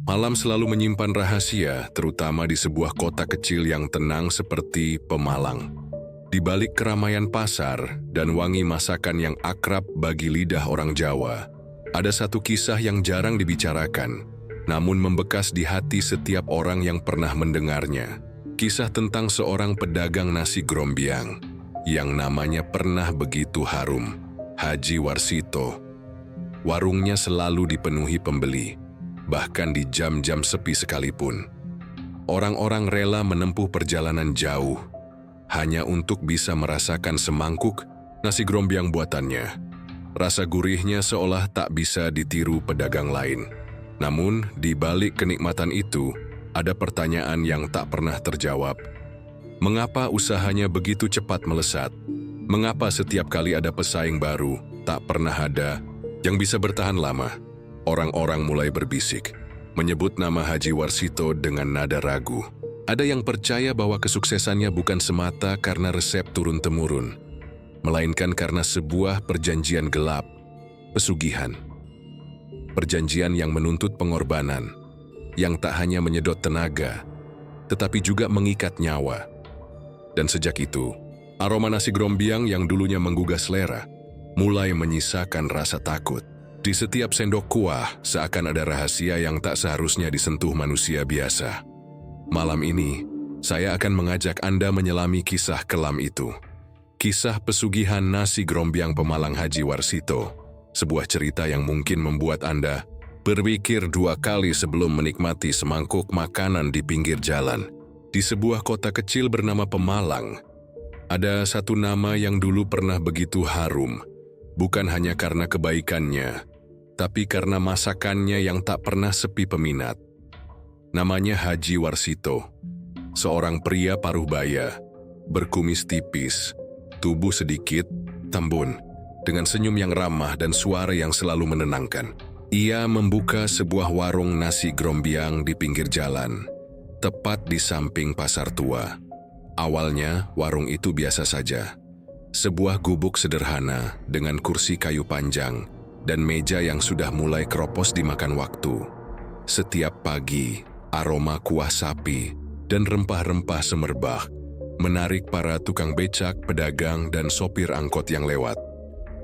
Malam selalu menyimpan rahasia, terutama di sebuah kota kecil yang tenang seperti Pemalang. Di balik keramaian pasar dan wangi masakan yang akrab bagi lidah orang Jawa, ada satu kisah yang jarang dibicarakan, namun membekas di hati setiap orang yang pernah mendengarnya. Kisah tentang seorang pedagang nasi grombyang yang namanya pernah begitu harum, Haji Warsito. Warungnya selalu dipenuhi pembeli, bahkan di jam-jam sepi sekalipun. Orang-orang rela menempuh perjalanan jauh hanya untuk bisa merasakan semangkuk nasi grombyang buatannya. Rasa gurihnya seolah tak bisa ditiru pedagang lain. Namun, di balik kenikmatan itu, ada pertanyaan yang tak pernah terjawab. Mengapa usahanya begitu cepat melesat? Mengapa setiap kali ada pesaing baru, tak pernah ada yang bisa bertahan lama? Orang-orang mulai berbisik, menyebut nama Haji Warsito dengan nada ragu. Ada yang percaya bahwa kesuksesannya bukan semata karena resep turun-temurun, melainkan karena sebuah perjanjian gelap, pesugihan. Perjanjian yang menuntut pengorbanan, yang tak hanya menyedot tenaga, tetapi juga mengikat nyawa. Dan sejak itu, aroma nasi grombyang yang dulunya menggugah selera, mulai menyisakan rasa takut. Di setiap sendok kuah, seakan ada rahasia yang tak seharusnya disentuh manusia biasa. Malam ini, saya akan mengajak Anda menyelami kisah kelam itu. Kisah pesugihan nasi grombyang Pemalang Haji Warsito. Sebuah cerita yang mungkin membuat Anda berpikir dua kali sebelum menikmati semangkuk makanan di pinggir jalan. Di sebuah kota kecil bernama Pemalang, ada satu nama yang dulu pernah begitu harum. Bukan hanya karena kebaikannya, tapi karena masakannya yang tak pernah sepi peminat. Namanya Haji Warsito, seorang pria paruh baya, berkumis tipis, tubuh sedikit, tambun, dengan senyum yang ramah dan suara yang selalu menenangkan. Ia membuka sebuah warung nasi grombyang di pinggir jalan, tepat di samping pasar tua. Awalnya, warung itu biasa saja. Sebuah gubuk sederhana dengan kursi kayu panjang dan meja yang sudah mulai keropos dimakan waktu. Setiap pagi, aroma kuah sapi dan rempah-rempah semerbak menarik para tukang becak, pedagang, dan sopir angkot yang lewat.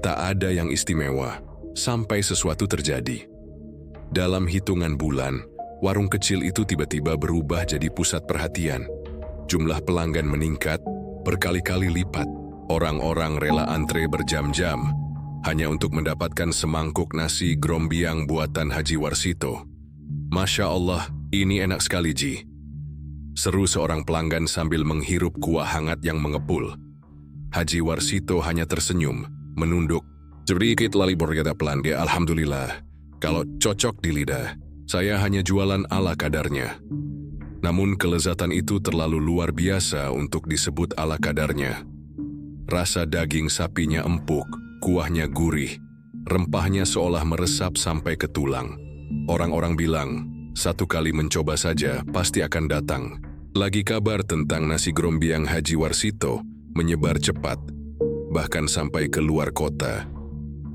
Tak ada yang istimewa, sampai sesuatu terjadi. Dalam hitungan bulan, warung kecil itu tiba-tiba berubah jadi pusat perhatian. Jumlah pelanggan meningkat berkali-kali lipat. Orang-orang rela antre berjam-jam hanya untuk mendapatkan semangkuk nasi grombyang buatan Haji Warsito. Masya Allah, ini enak sekali, Ji. Seru seorang pelanggan sambil menghirup kuah hangat yang mengepul. Haji Warsito hanya tersenyum, menunduk. Sedikit lali berkata pelan, dia alhamdulillah. Kalau cocok di lidah, saya hanya jualan ala kadarnya. Namun kelezatan itu terlalu luar biasa untuk disebut ala kadarnya. Rasa daging sapinya empuk, kuahnya gurih, rempahnya seolah meresap sampai ke tulang. Orang-orang bilang, satu kali mencoba saja pasti akan datang. Lagi kabar tentang nasi grombyang Haji Warsito menyebar cepat, bahkan sampai ke luar kota.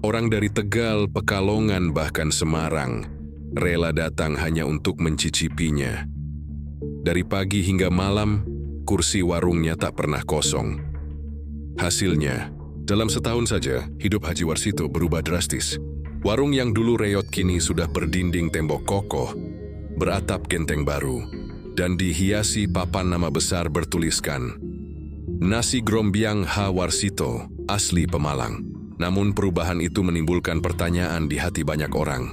Orang dari Tegal, Pekalongan, bahkan Semarang rela datang hanya untuk mencicipinya. Dari pagi hingga malam, kursi warungnya tak pernah kosong. Hasilnya, dalam setahun saja, hidup Haji Warsito berubah drastis. Warung yang dulu reot kini sudah berdinding tembok kokoh, beratap genteng baru, dan dihiasi papan nama besar bertuliskan Nasi Grombyang H. Warsito, asli Pemalang. Namun perubahan itu menimbulkan pertanyaan di hati banyak orang.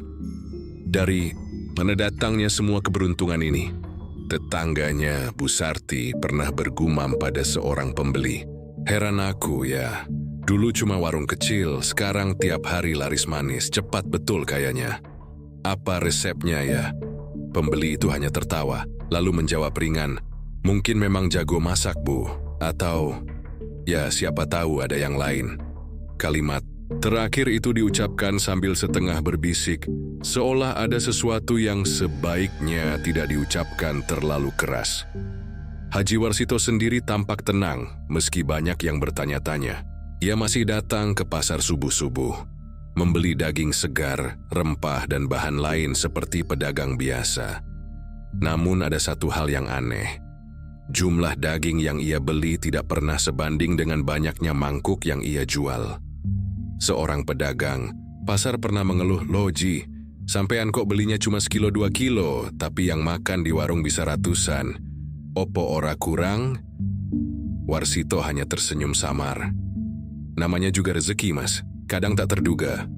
Dari mana datangnya semua keberuntungan ini? Tetangganya, Bu Sarti, pernah bergumam pada seorang pembeli. Heran aku ya, dulu cuma warung kecil, sekarang tiap hari laris manis, cepat betul kayaknya. Apa resepnya ya? Pembeli itu hanya tertawa, lalu menjawab ringan, mungkin memang jago masak, Bu. Atau, ya siapa tahu ada yang lain. Kalimat terakhir itu diucapkan sambil setengah berbisik, seolah ada sesuatu yang sebaiknya tidak diucapkan terlalu keras. Haji Warsito sendiri tampak tenang, meski banyak yang bertanya-tanya. Ia masih datang ke pasar subuh-subuh, membeli daging segar, rempah, dan bahan lain seperti pedagang biasa. Namun ada satu hal yang aneh. Jumlah daging yang ia beli tidak pernah sebanding dengan banyaknya mangkuk yang ia jual. Seorang pedagang pasar pernah mengeluh, "Loh Ji, sampean kok belinya cuma sekilo 2 kilo, tapi yang makan di warung bisa ratusan. Opo ora kurang?" Warsito hanya tersenyum samar. Namanya juga rezeki, Mas. Kadang tak terduga.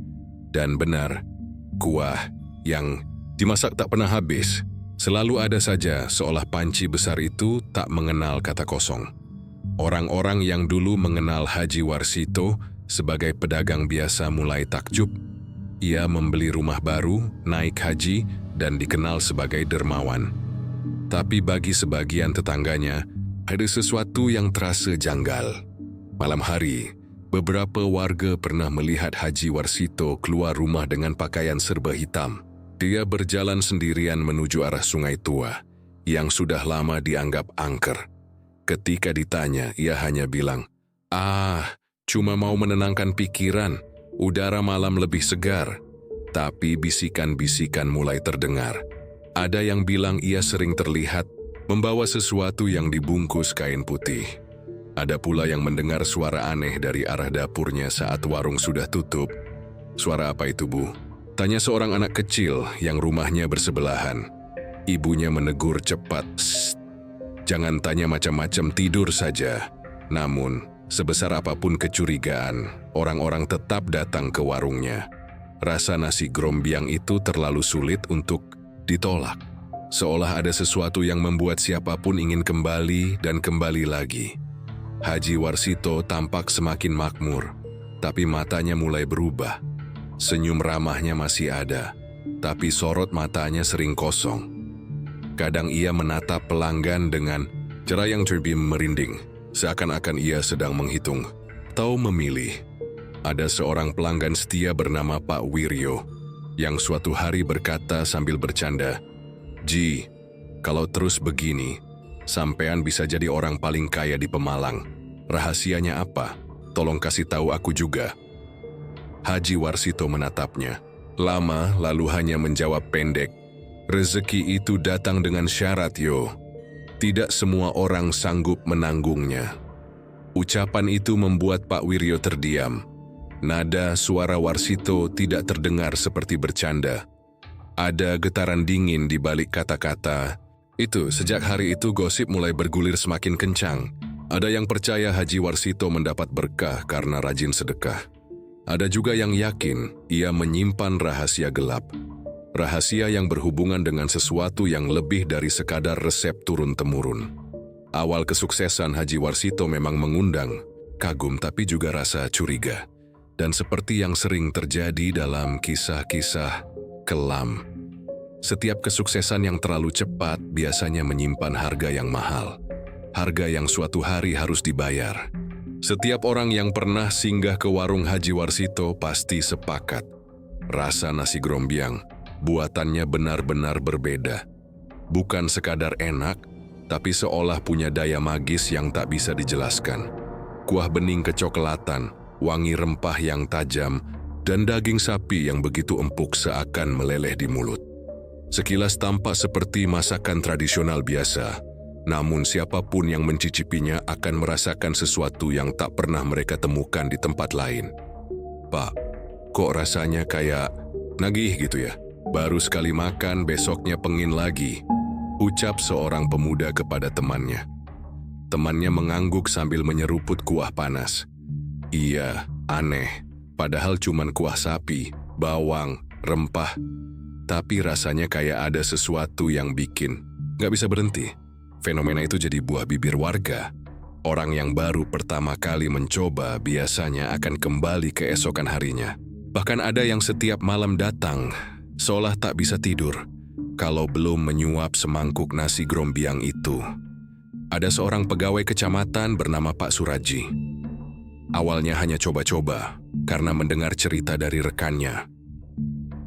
Dan benar, kuah yang dimasak tak pernah habis. Selalu ada saja, seolah panci besar itu tak mengenal kata kosong. Orang-orang yang dulu mengenal Haji Warsito sebagai pedagang biasa mulai takjub. Ia membeli rumah baru, naik haji, dan dikenal sebagai dermawan. Tapi bagi sebagian tetangganya, ada sesuatu yang terasa janggal. Malam hari, beberapa warga pernah melihat Haji Warsito keluar rumah dengan pakaian serba hitam. Dia berjalan sendirian menuju arah Sungai Tua, yang sudah lama dianggap angker. Ketika ditanya, ia hanya bilang, cuma mau menenangkan pikiran, udara malam lebih segar." Tapi bisikan-bisikan mulai terdengar. Ada yang bilang ia sering terlihat membawa sesuatu yang dibungkus kain putih. Ada pula yang mendengar suara aneh dari arah dapurnya saat warung sudah tutup. "Suara apa itu, Bu?" tanya seorang anak kecil yang rumahnya bersebelahan. Ibunya menegur cepat, "Shh, jangan tanya macam-macam, tidur saja." Namun, sebesar apapun kecurigaan, orang-orang tetap datang ke warungnya. Rasa nasi grombiang itu terlalu sulit untuk ditolak. Seolah ada sesuatu yang membuat siapapun ingin kembali dan kembali lagi. Haji Warsito tampak semakin makmur, tapi matanya mulai berubah. Senyum ramahnya masih ada, tapi sorot matanya sering kosong. Kadang ia menatap pelanggan dengan cara yang terbim merinding, seakan-akan ia sedang menghitung atau memilih. Ada seorang pelanggan setia bernama Pak Wiryo, yang suatu hari berkata sambil bercanda, "Ji, kalau terus begini, sampean bisa jadi orang paling kaya di Pemalang. Rahasianya apa? Tolong kasih tahu aku juga." Haji Warsito menatapnya. Lama lalu hanya menjawab pendek, "Rezeki itu datang dengan syarat, yo. Tidak semua orang sanggup menanggungnya." Ucapan itu membuat Pak Wiryo terdiam. Nada suara Warsito tidak terdengar seperti bercanda. Ada getaran dingin di balik kata-kata. Sejak hari itu gosip mulai bergulir semakin kencang. Ada yang percaya Haji Warsito mendapat berkah karena rajin sedekah. Ada juga yang yakin ia menyimpan rahasia gelap. Rahasia yang berhubungan dengan sesuatu yang lebih dari sekadar resep turun-temurun. Awal kesuksesan Haji Warsito memang mengundang kagum tapi juga rasa curiga. Dan seperti yang sering terjadi dalam kisah-kisah kelam, setiap kesuksesan yang terlalu cepat biasanya menyimpan harga yang mahal. Harga yang suatu hari harus dibayar. Setiap orang yang pernah singgah ke warung Haji Warsito pasti sepakat. Rasa nasi grombiang, buatannya benar-benar berbeda. Bukan sekadar enak, tapi seolah punya daya magis yang tak bisa dijelaskan. Kuah bening kecoklatan, wangi rempah yang tajam, dan daging sapi yang begitu empuk seakan meleleh di mulut. Sekilas tampak seperti masakan tradisional biasa, namun siapapun yang mencicipinya akan merasakan sesuatu yang tak pernah mereka temukan di tempat lain. "Pak, kok rasanya kayak nagih gitu ya? Baru sekali makan, besoknya pengin lagi," ucap seorang pemuda kepada temannya. Temannya mengangguk sambil menyeruput kuah panas. "Iya, aneh. Padahal cuman kuah sapi, bawang, rempah. Tapi rasanya kayak ada sesuatu yang bikin gak bisa berhenti." Fenomena itu jadi buah bibir warga. Orang yang baru pertama kali mencoba biasanya akan kembali keesokan harinya. Bahkan ada yang setiap malam datang, seolah tak bisa tidur, kalau belum menyuap semangkuk nasi grombiang itu. Ada seorang pegawai kecamatan bernama Pak Suraji. Awalnya hanya coba-coba, karena mendengar cerita dari rekannya.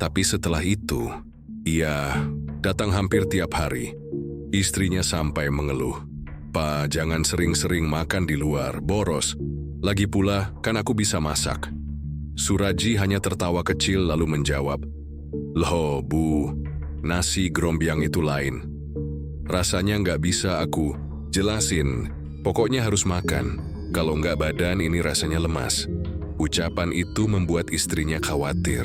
Tapi setelah itu, ia datang hampir tiap hari. Istrinya sampai mengeluh, "Pak, jangan sering-sering makan di luar, boros. Lagi pula, kan aku bisa masak." Suraji hanya tertawa kecil lalu menjawab, "Loh, Bu, nasi grombyang itu lain. Rasanya nggak bisa aku jelasin. Pokoknya harus makan. Kalau nggak badan ini rasanya lemas." Ucapan itu membuat istrinya khawatir.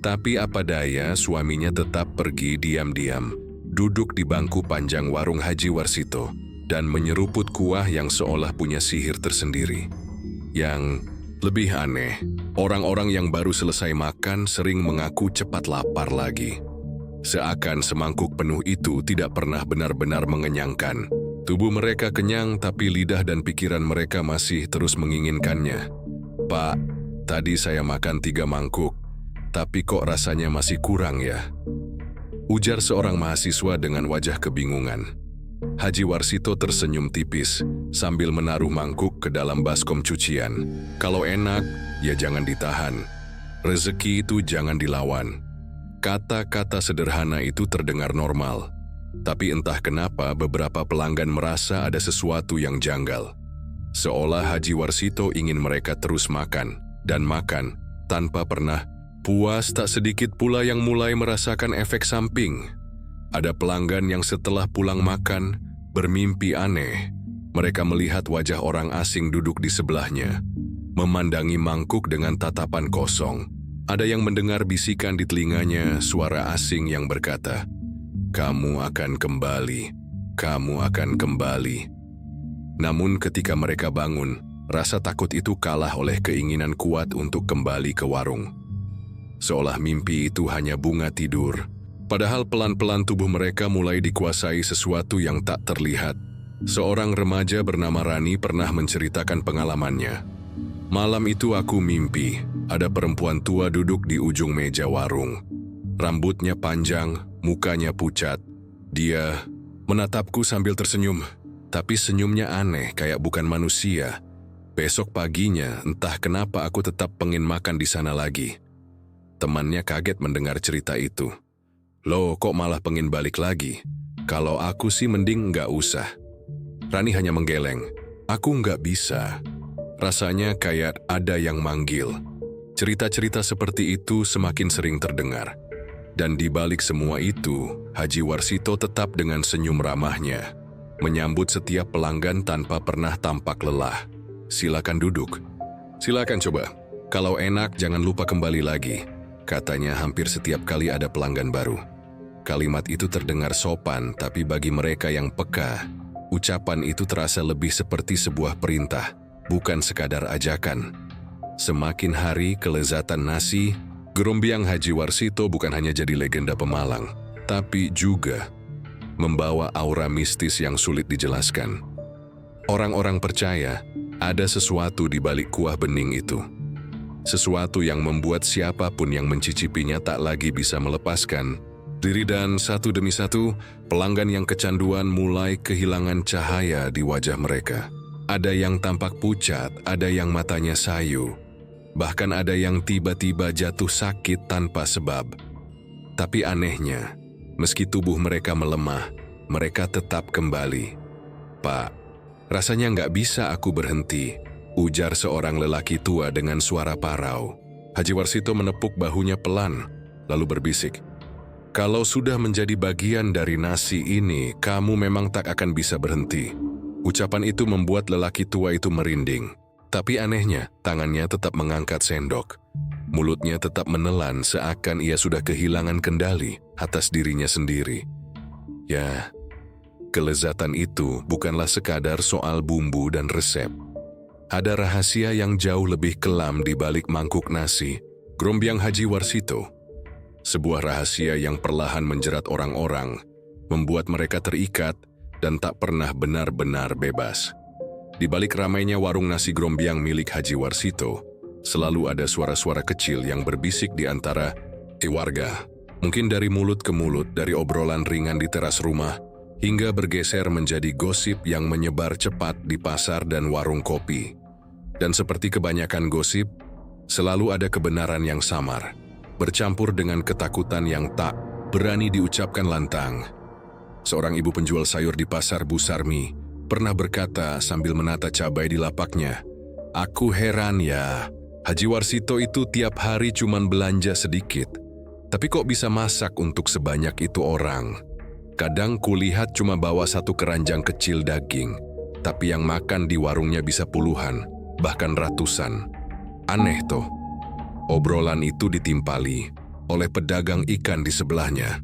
Tapi apa daya, suaminya tetap pergi diam-diam, duduk di bangku panjang warung Haji Warsito, dan menyeruput kuah yang seolah punya sihir tersendiri. Yang lebih aneh, orang-orang yang baru selesai makan sering mengaku cepat lapar lagi. Seakan semangkuk penuh itu tidak pernah benar-benar mengenyangkan. Tubuh mereka kenyang, tapi lidah dan pikiran mereka masih terus menginginkannya. "Pak, tadi saya makan 3 mangkuk, tapi kok rasanya masih kurang ya?" ujar seorang mahasiswa dengan wajah kebingungan. Haji Warsito tersenyum tipis sambil menaruh mangkuk ke dalam baskom cucian. "Kalau enak, ya jangan ditahan. Rezeki itu jangan dilawan." Kata-kata sederhana itu terdengar normal, tapi entah kenapa beberapa pelanggan merasa ada sesuatu yang janggal. Seolah Haji Warsito ingin mereka terus makan dan makan tanpa pernah puas. Tak sedikit pula yang mulai merasakan efek samping. Ada pelanggan yang setelah pulang makan bermimpi aneh. Mereka melihat wajah orang asing duduk di sebelahnya, memandangi mangkuk dengan tatapan kosong. Ada yang mendengar bisikan di telinganya, suara asing yang berkata, "Kamu akan kembali, kamu akan kembali." Namun ketika mereka bangun, rasa takut itu kalah oleh keinginan kuat untuk kembali ke warung. Seolah mimpi itu hanya bunga tidur. Padahal pelan-pelan tubuh mereka mulai dikuasai sesuatu yang tak terlihat. Seorang remaja bernama Rani pernah menceritakan pengalamannya. "Malam itu aku mimpi, ada perempuan tua duduk di ujung meja warung. Rambutnya panjang, mukanya pucat. Dia menatapku sambil tersenyum, tapi senyumnya aneh kayak bukan manusia. Besok paginya, entah kenapa aku tetap pengen makan di sana lagi." Temannya kaget mendengar cerita itu. "Loh, kok malah pengen balik lagi? Kalau aku sih mending nggak usah." Rani hanya menggeleng. "Aku nggak bisa. Rasanya kayak ada yang manggil." Cerita-cerita seperti itu semakin sering terdengar. Dan di balik semua itu, Haji Warsito tetap dengan senyum ramahnya, menyambut setiap pelanggan tanpa pernah tampak lelah. "Silakan duduk. Silakan coba. Kalau enak jangan lupa kembali lagi," katanya hampir setiap kali ada pelanggan baru. Kalimat itu terdengar sopan, tapi bagi mereka yang peka, ucapan itu terasa lebih seperti sebuah perintah, bukan sekadar ajakan. Semakin hari kelezatan nasi, grombyang Haji Warsito bukan hanya jadi legenda Pemalang, tapi juga membawa aura mistis yang sulit dijelaskan. Orang-orang percaya ada sesuatu di balik kuah bening itu. Sesuatu yang membuat siapapun yang mencicipinya tak lagi bisa melepaskan diri, dan satu demi satu, pelanggan yang kecanduan mulai kehilangan cahaya di wajah mereka. Ada yang tampak pucat, ada yang matanya sayu, bahkan ada yang tiba-tiba jatuh sakit tanpa sebab. Tapi anehnya, meski tubuh mereka melemah, mereka tetap kembali. "Pak, rasanya nggak bisa aku berhenti," ujar seorang lelaki tua dengan suara parau. Haji Warsito menepuk bahunya pelan, lalu berbisik, "Kalau sudah menjadi bagian dari nasi ini, kamu memang tak akan bisa berhenti." Ucapan itu membuat lelaki tua itu merinding. Tapi anehnya, tangannya tetap mengangkat sendok. Mulutnya tetap menelan seakan ia sudah kehilangan kendali atas dirinya sendiri. Ya, kelezatan itu bukanlah sekadar soal bumbu dan resep. Ada rahasia yang jauh lebih kelam di balik mangkuk nasi grombyang Haji Warsito. Sebuah rahasia yang perlahan menjerat orang-orang, membuat mereka terikat dan tak pernah benar-benar bebas. Di balik ramainya warung nasi grombyang milik Haji Warsito, selalu ada suara-suara kecil yang berbisik di antara warga. Mungkin dari mulut ke mulut, dari obrolan ringan di teras rumah, hingga bergeser menjadi gosip yang menyebar cepat di pasar dan warung kopi. Dan seperti kebanyakan gosip, selalu ada kebenaran yang samar, bercampur dengan ketakutan yang tak berani diucapkan lantang. Seorang ibu penjual sayur di pasar Bu Sarmi pernah berkata sambil menata cabai di lapaknya, "Aku heran ya, Haji Warsito itu tiap hari cuman belanja sedikit, tapi kok bisa masak untuk sebanyak itu orang? Kadang kulihat cuma bawa satu keranjang kecil daging, tapi yang makan di warungnya bisa puluhan, bahkan ratusan. Aneh toh. Obrolan itu ditimpali oleh pedagang ikan di sebelahnya.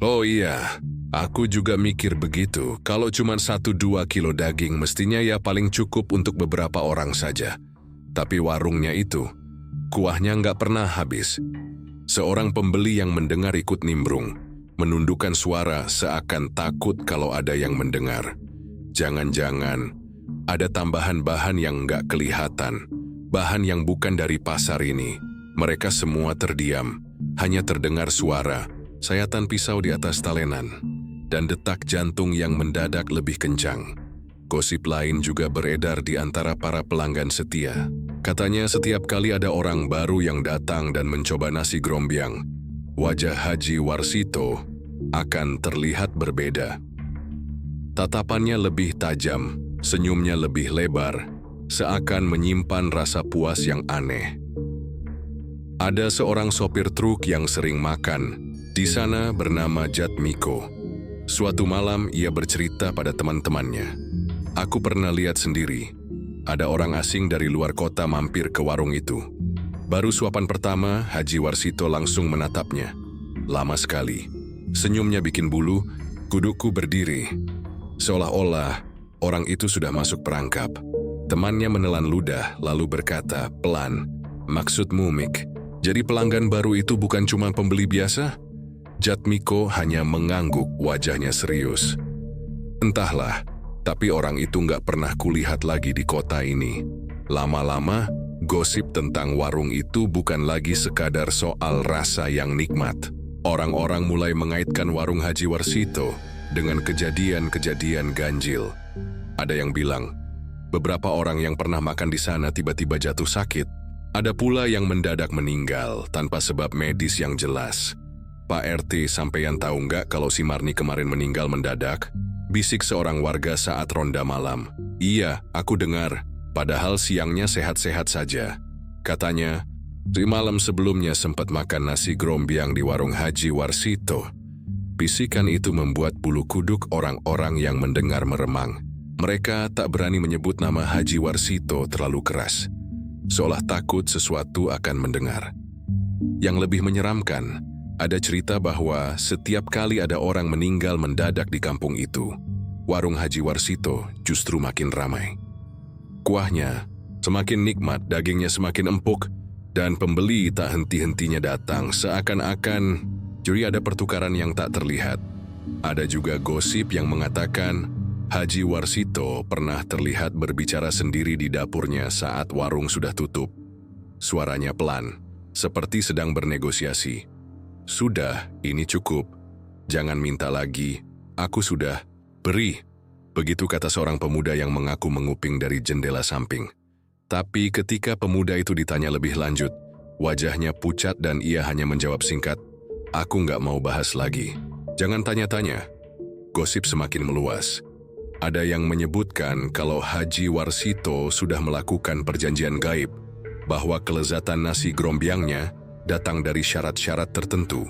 Oh iya, aku juga mikir begitu. Kalau cuma 1-2 kilo daging mestinya ya paling cukup untuk beberapa orang saja. Tapi warungnya itu, kuahnya nggak pernah habis. Seorang pembeli yang mendengar ikut nimbrung, menundukkan suara seakan takut kalau ada yang mendengar. Jangan-jangan ada tambahan bahan yang nggak kelihatan, bahan yang bukan dari pasar ini. Mereka semua terdiam, hanya terdengar suara sayatan pisau di atas talenan, dan detak jantung yang mendadak lebih kencang. Gosip lain juga beredar di antara para pelanggan setia. Katanya setiap kali ada orang baru yang datang dan mencoba nasi grombyang, wajah Haji Warsito akan terlihat berbeda. Tatapannya lebih tajam, senyumnya lebih lebar, seakan menyimpan rasa puas yang aneh. Ada seorang sopir truk yang sering makan di sana bernama Jatmiko. Suatu malam ia bercerita pada teman-temannya. Aku pernah lihat sendiri, ada orang asing dari luar kota mampir ke warung itu. Baru suapan pertama, Haji Warsito langsung menatapnya. Lama sekali. Senyumnya bikin bulu kuduku berdiri. Seolah-olah orang itu sudah masuk perangkap. Temannya menelan ludah lalu berkata, pelan, maksudmu Mik? Jadi pelanggan baru itu bukan cuma pembeli biasa? Jatmiko hanya mengangguk, wajahnya serius. Entahlah, tapi orang itu nggak pernah kulihat lagi di kota ini. Lama-lama, gosip tentang warung itu bukan lagi sekadar soal rasa yang nikmat. Orang-orang mulai mengaitkan warung Haji Warsito dengan kejadian-kejadian ganjil. Ada yang bilang, beberapa orang yang pernah makan di sana tiba-tiba jatuh sakit. Ada pula yang mendadak meninggal tanpa sebab medis yang jelas. Pak RT, sampeyan tahu nggak kalau si Marni kemarin meninggal mendadak? Bisik seorang warga saat ronda malam. Iya, aku dengar. Padahal siangnya sehat-sehat saja. Katanya, di malam sebelumnya sempat makan nasi grombyang di warung Haji Warsito. Bisikan itu membuat bulu kuduk orang-orang yang mendengar meremang. Mereka tak berani menyebut nama Haji Warsito terlalu keras, seolah takut sesuatu akan mendengar. Yang lebih menyeramkan, ada cerita bahwa setiap kali ada orang meninggal mendadak di kampung itu, warung Haji Warsito justru makin ramai. Kuahnya semakin nikmat, dagingnya semakin empuk, dan pembeli tak henti-hentinya datang seakan-akan jadi ada pertukaran yang tak terlihat. Ada juga gosip yang mengatakan Haji Warsito pernah terlihat berbicara sendiri di dapurnya saat warung sudah tutup. Suaranya pelan, seperti sedang bernegosiasi. Sudah, ini cukup. Jangan minta lagi. Aku sudah beri. Begitu kata seorang pemuda yang mengaku menguping dari jendela samping. Tapi ketika pemuda itu ditanya lebih lanjut, wajahnya pucat dan ia hanya menjawab singkat, aku nggak mau bahas lagi. Jangan tanya-tanya. Gosip semakin meluas. Ada yang menyebutkan kalau Haji Warsito sudah melakukan perjanjian gaib, bahwa kelezatan nasi grombyangnya datang dari syarat-syarat tertentu.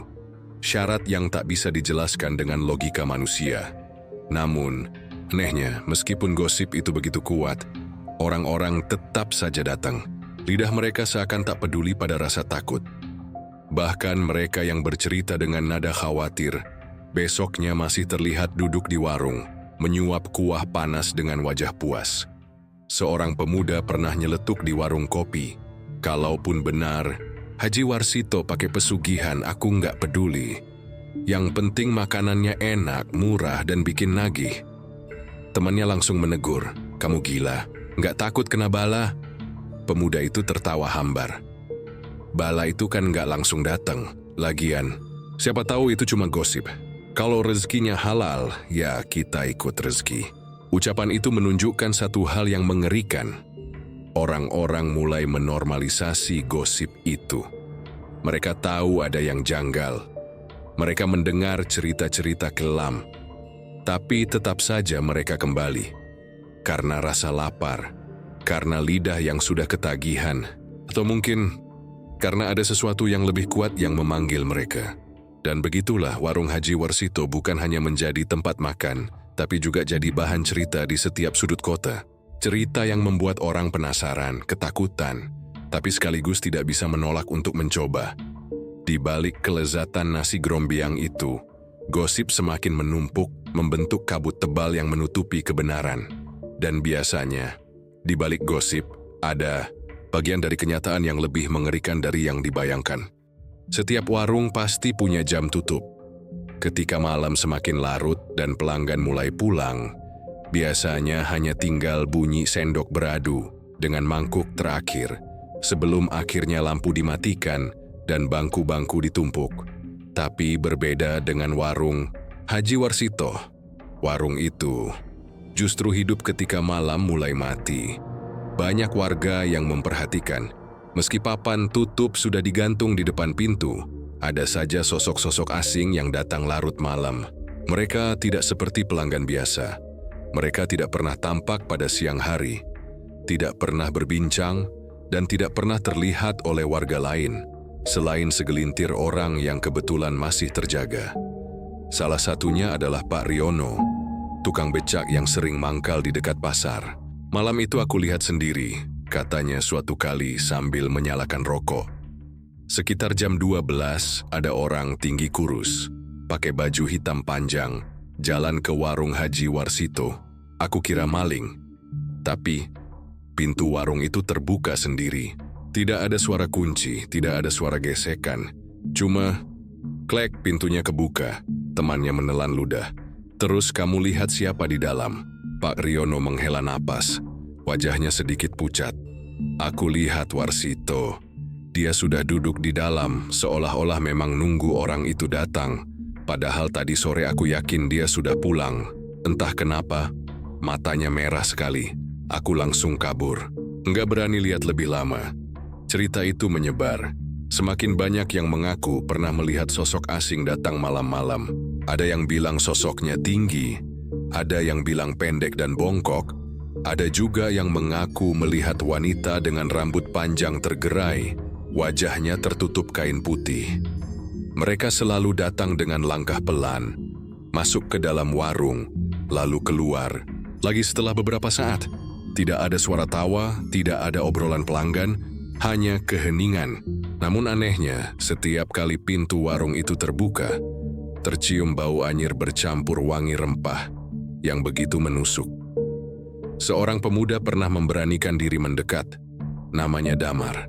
Syarat yang tak bisa dijelaskan dengan logika manusia. Namun, anehnya, meskipun gosip itu begitu kuat, orang-orang tetap saja datang. Lidah mereka seakan tak peduli pada rasa takut. Bahkan mereka yang bercerita dengan nada khawatir, besoknya masih terlihat duduk di warung, menyuap kuah panas dengan wajah puas. Seorang pemuda pernah nyeletuk di warung kopi. Kalaupun benar, Haji Warsito pakai pesugihan, aku nggak peduli. Yang penting makanannya enak, murah, dan bikin nagih. Temannya langsung menegur, kamu gila, nggak takut kena bala? Pemuda itu tertawa hambar. Bala itu kan nggak langsung datang. Lagian, siapa tahu itu cuma gosip. Kalau rezekinya halal, ya kita ikut rezeki. Ucapan itu menunjukkan satu hal yang mengerikan. Orang-orang mulai menormalisasi gosip itu. Mereka tahu ada yang janggal. Mereka mendengar cerita-cerita kelam. Tapi tetap saja mereka kembali. Karena rasa lapar, karena lidah yang sudah ketagihan, atau Atau mungkin karena ada sesuatu yang lebih kuat yang memanggil mereka. Dan begitulah warung Haji Warsito bukan hanya menjadi tempat makan, tapi juga jadi bahan cerita di setiap sudut kota. Cerita yang membuat orang penasaran, ketakutan, tapi sekaligus tidak bisa menolak untuk mencoba. Di balik kelezatan nasi grombiang itu, gosip semakin menumpuk, membentuk kabut tebal yang menutupi kebenaran. Dan biasanya, di balik gosip, ada bagian dari kenyataan yang lebih mengerikan dari yang dibayangkan. Setiap warung pasti punya jam tutup. Ketika malam semakin larut dan pelanggan mulai pulang, biasanya hanya tinggal bunyi sendok beradu dengan mangkuk terakhir, sebelum akhirnya lampu dimatikan dan bangku-bangku ditumpuk. Tapi berbeda dengan warung Haji Warsito. Warung itu justru hidup ketika malam mulai mati. Banyak warga yang memperhatikan. Meski papan tutup sudah digantung di depan pintu, ada saja sosok-sosok asing yang datang larut malam. Mereka tidak seperti pelanggan biasa. Mereka tidak pernah tampak pada siang hari, tidak pernah berbincang, dan tidak pernah terlihat oleh warga lain, selain segelintir orang yang kebetulan masih terjaga. Salah satunya adalah Pak Riono, tukang becak yang sering mangkal di dekat pasar. Malam itu aku lihat sendiri, katanya suatu kali sambil menyalakan rokok. Sekitar jam 12, ada orang tinggi kurus, pakai baju hitam panjang, jalan ke warung Haji Warsito. Aku kira maling, tapi pintu warung itu terbuka sendiri. Tidak ada suara kunci, tidak ada suara gesekan. Cuma, klek, pintunya kebuka. Temannya menelan ludah. Terus kamu lihat siapa di dalam? Pak Riono menghela napas. Wajahnya sedikit pucat. Aku lihat Warsito. Dia sudah duduk di dalam, seolah-olah memang nunggu orang itu datang. Padahal tadi sore aku yakin dia sudah pulang. Entah kenapa, matanya merah sekali. Aku langsung kabur. Nggak berani lihat lebih lama. Cerita itu menyebar. Semakin banyak yang mengaku pernah melihat sosok asing datang malam-malam. Ada yang bilang sosoknya tinggi, ada yang bilang pendek dan bongkok, ada juga yang mengaku melihat wanita dengan rambut panjang tergerai, wajahnya tertutup kain putih. Mereka selalu datang dengan langkah pelan, masuk ke dalam warung, lalu keluar. Lagi setelah beberapa saat, tidak ada suara tawa, tidak ada obrolan pelanggan, hanya keheningan. Namun anehnya, setiap kali pintu warung itu terbuka, tercium bau anyir bercampur wangi rempah yang begitu menusuk. Seorang pemuda pernah memberanikan diri mendekat. Namanya Damar.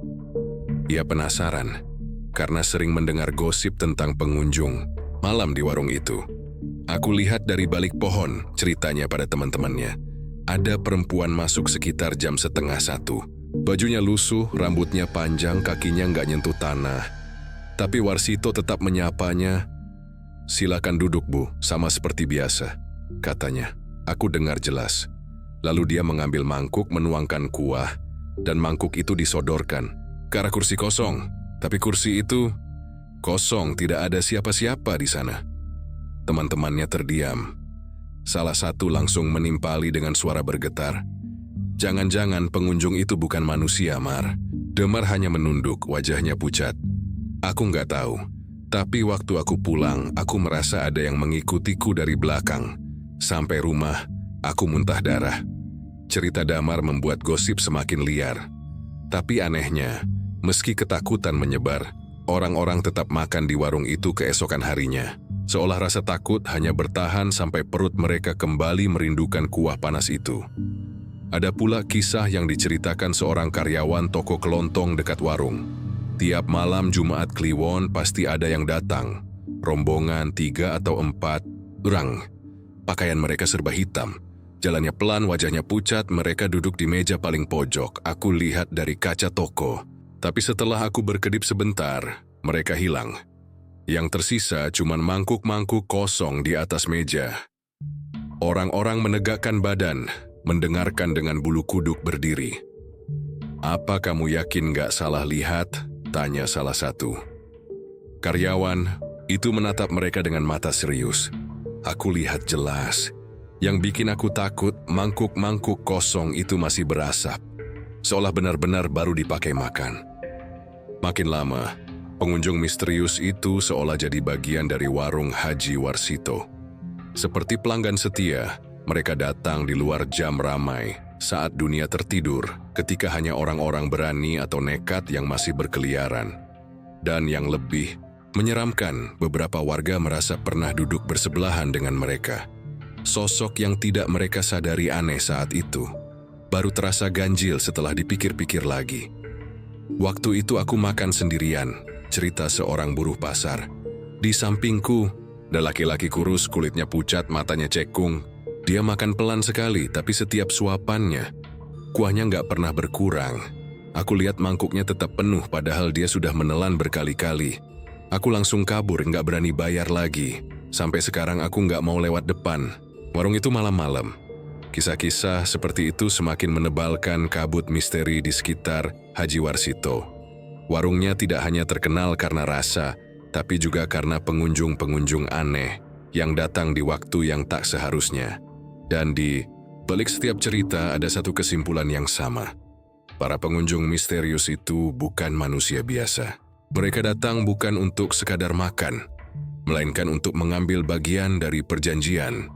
Ia penasaran karena sering mendengar gosip tentang pengunjung malam di warung itu. Aku lihat dari balik pohon, ceritanya pada teman-temannya. Ada perempuan masuk sekitar jam 12:30. Bajunya lusuh, rambutnya panjang, kakinya nggak nyentuh tanah. Tapi Warsito tetap menyapanya. Silakan duduk, Bu, sama seperti biasa, katanya. Aku dengar jelas. Lalu dia mengambil mangkuk, menuangkan kuah, dan mangkuk itu disodorkan ke arah kursi kosong. Tapi kursi itu kosong, tidak ada siapa-siapa di sana. Teman-temannya terdiam. Salah satu langsung menimpali dengan suara bergetar. Jangan-jangan pengunjung itu bukan manusia, Mar. Damar hanya menunduk, wajahnya pucat. Aku nggak tahu, tapi waktu aku pulang, aku merasa ada yang mengikutiku dari belakang. Sampai rumah, aku muntah darah. Cerita Damar membuat gosip semakin liar. Tapi anehnya, meski ketakutan menyebar, orang-orang tetap makan di warung itu keesokan harinya. Seolah rasa takut hanya bertahan sampai perut mereka kembali merindukan kuah panas itu. Ada pula kisah yang diceritakan seorang karyawan toko kelontong dekat warung. Tiap malam Jumat Kliwon pasti ada yang datang. Rombongan 3 atau 4 orang. Pakaian mereka serba hitam. Jalannya pelan, wajahnya pucat, mereka duduk di meja paling pojok. Aku lihat dari kaca toko. Tapi setelah aku berkedip sebentar, mereka hilang. Yang tersisa cuma mangkuk-mangkuk kosong di atas meja. Orang-orang menegakkan badan, mendengarkan dengan bulu kuduk berdiri. Apa kamu yakin gak salah lihat? Tanya salah satu. Karyawan itu menatap mereka dengan mata serius. Aku lihat jelas. Yang bikin aku takut, mangkuk-mangkuk kosong itu masih berasap. Seolah benar-benar baru dipakai makan. Makin lama, pengunjung misterius itu seolah jadi bagian dari warung Haji Warsito. Seperti pelanggan setia, mereka datang di luar jam ramai saat dunia tertidur, ketika hanya orang-orang berani atau nekat yang masih berkeliaran. Dan yang lebih menyeramkan, beberapa warga merasa pernah duduk bersebelahan dengan mereka. Sosok yang tidak mereka sadari aneh saat itu, baru terasa ganjil setelah dipikir-pikir lagi. Waktu itu aku makan sendirian, cerita seorang buruh pasar. Di sampingku, ada laki-laki kurus, kulitnya pucat, matanya cekung. Dia makan pelan sekali, tapi setiap suapannya, kuahnya nggak pernah berkurang. Aku lihat mangkuknya tetap penuh padahal dia sudah menelan berkali-kali. Aku langsung kabur, nggak berani bayar lagi. Sampai sekarang aku nggak mau lewat depan. Warung itu malam-malam. Kisah-kisah seperti itu semakin menebalkan kabut misteri di sekitar Haji Warsito. Warungnya tidak hanya terkenal karena rasa, tapi juga karena pengunjung-pengunjung aneh yang datang di waktu yang tak seharusnya. Dan di balik setiap cerita ada satu kesimpulan yang sama. Para pengunjung misterius itu bukan manusia biasa. Mereka datang bukan untuk sekadar makan, melainkan untuk mengambil bagian dari perjanjian.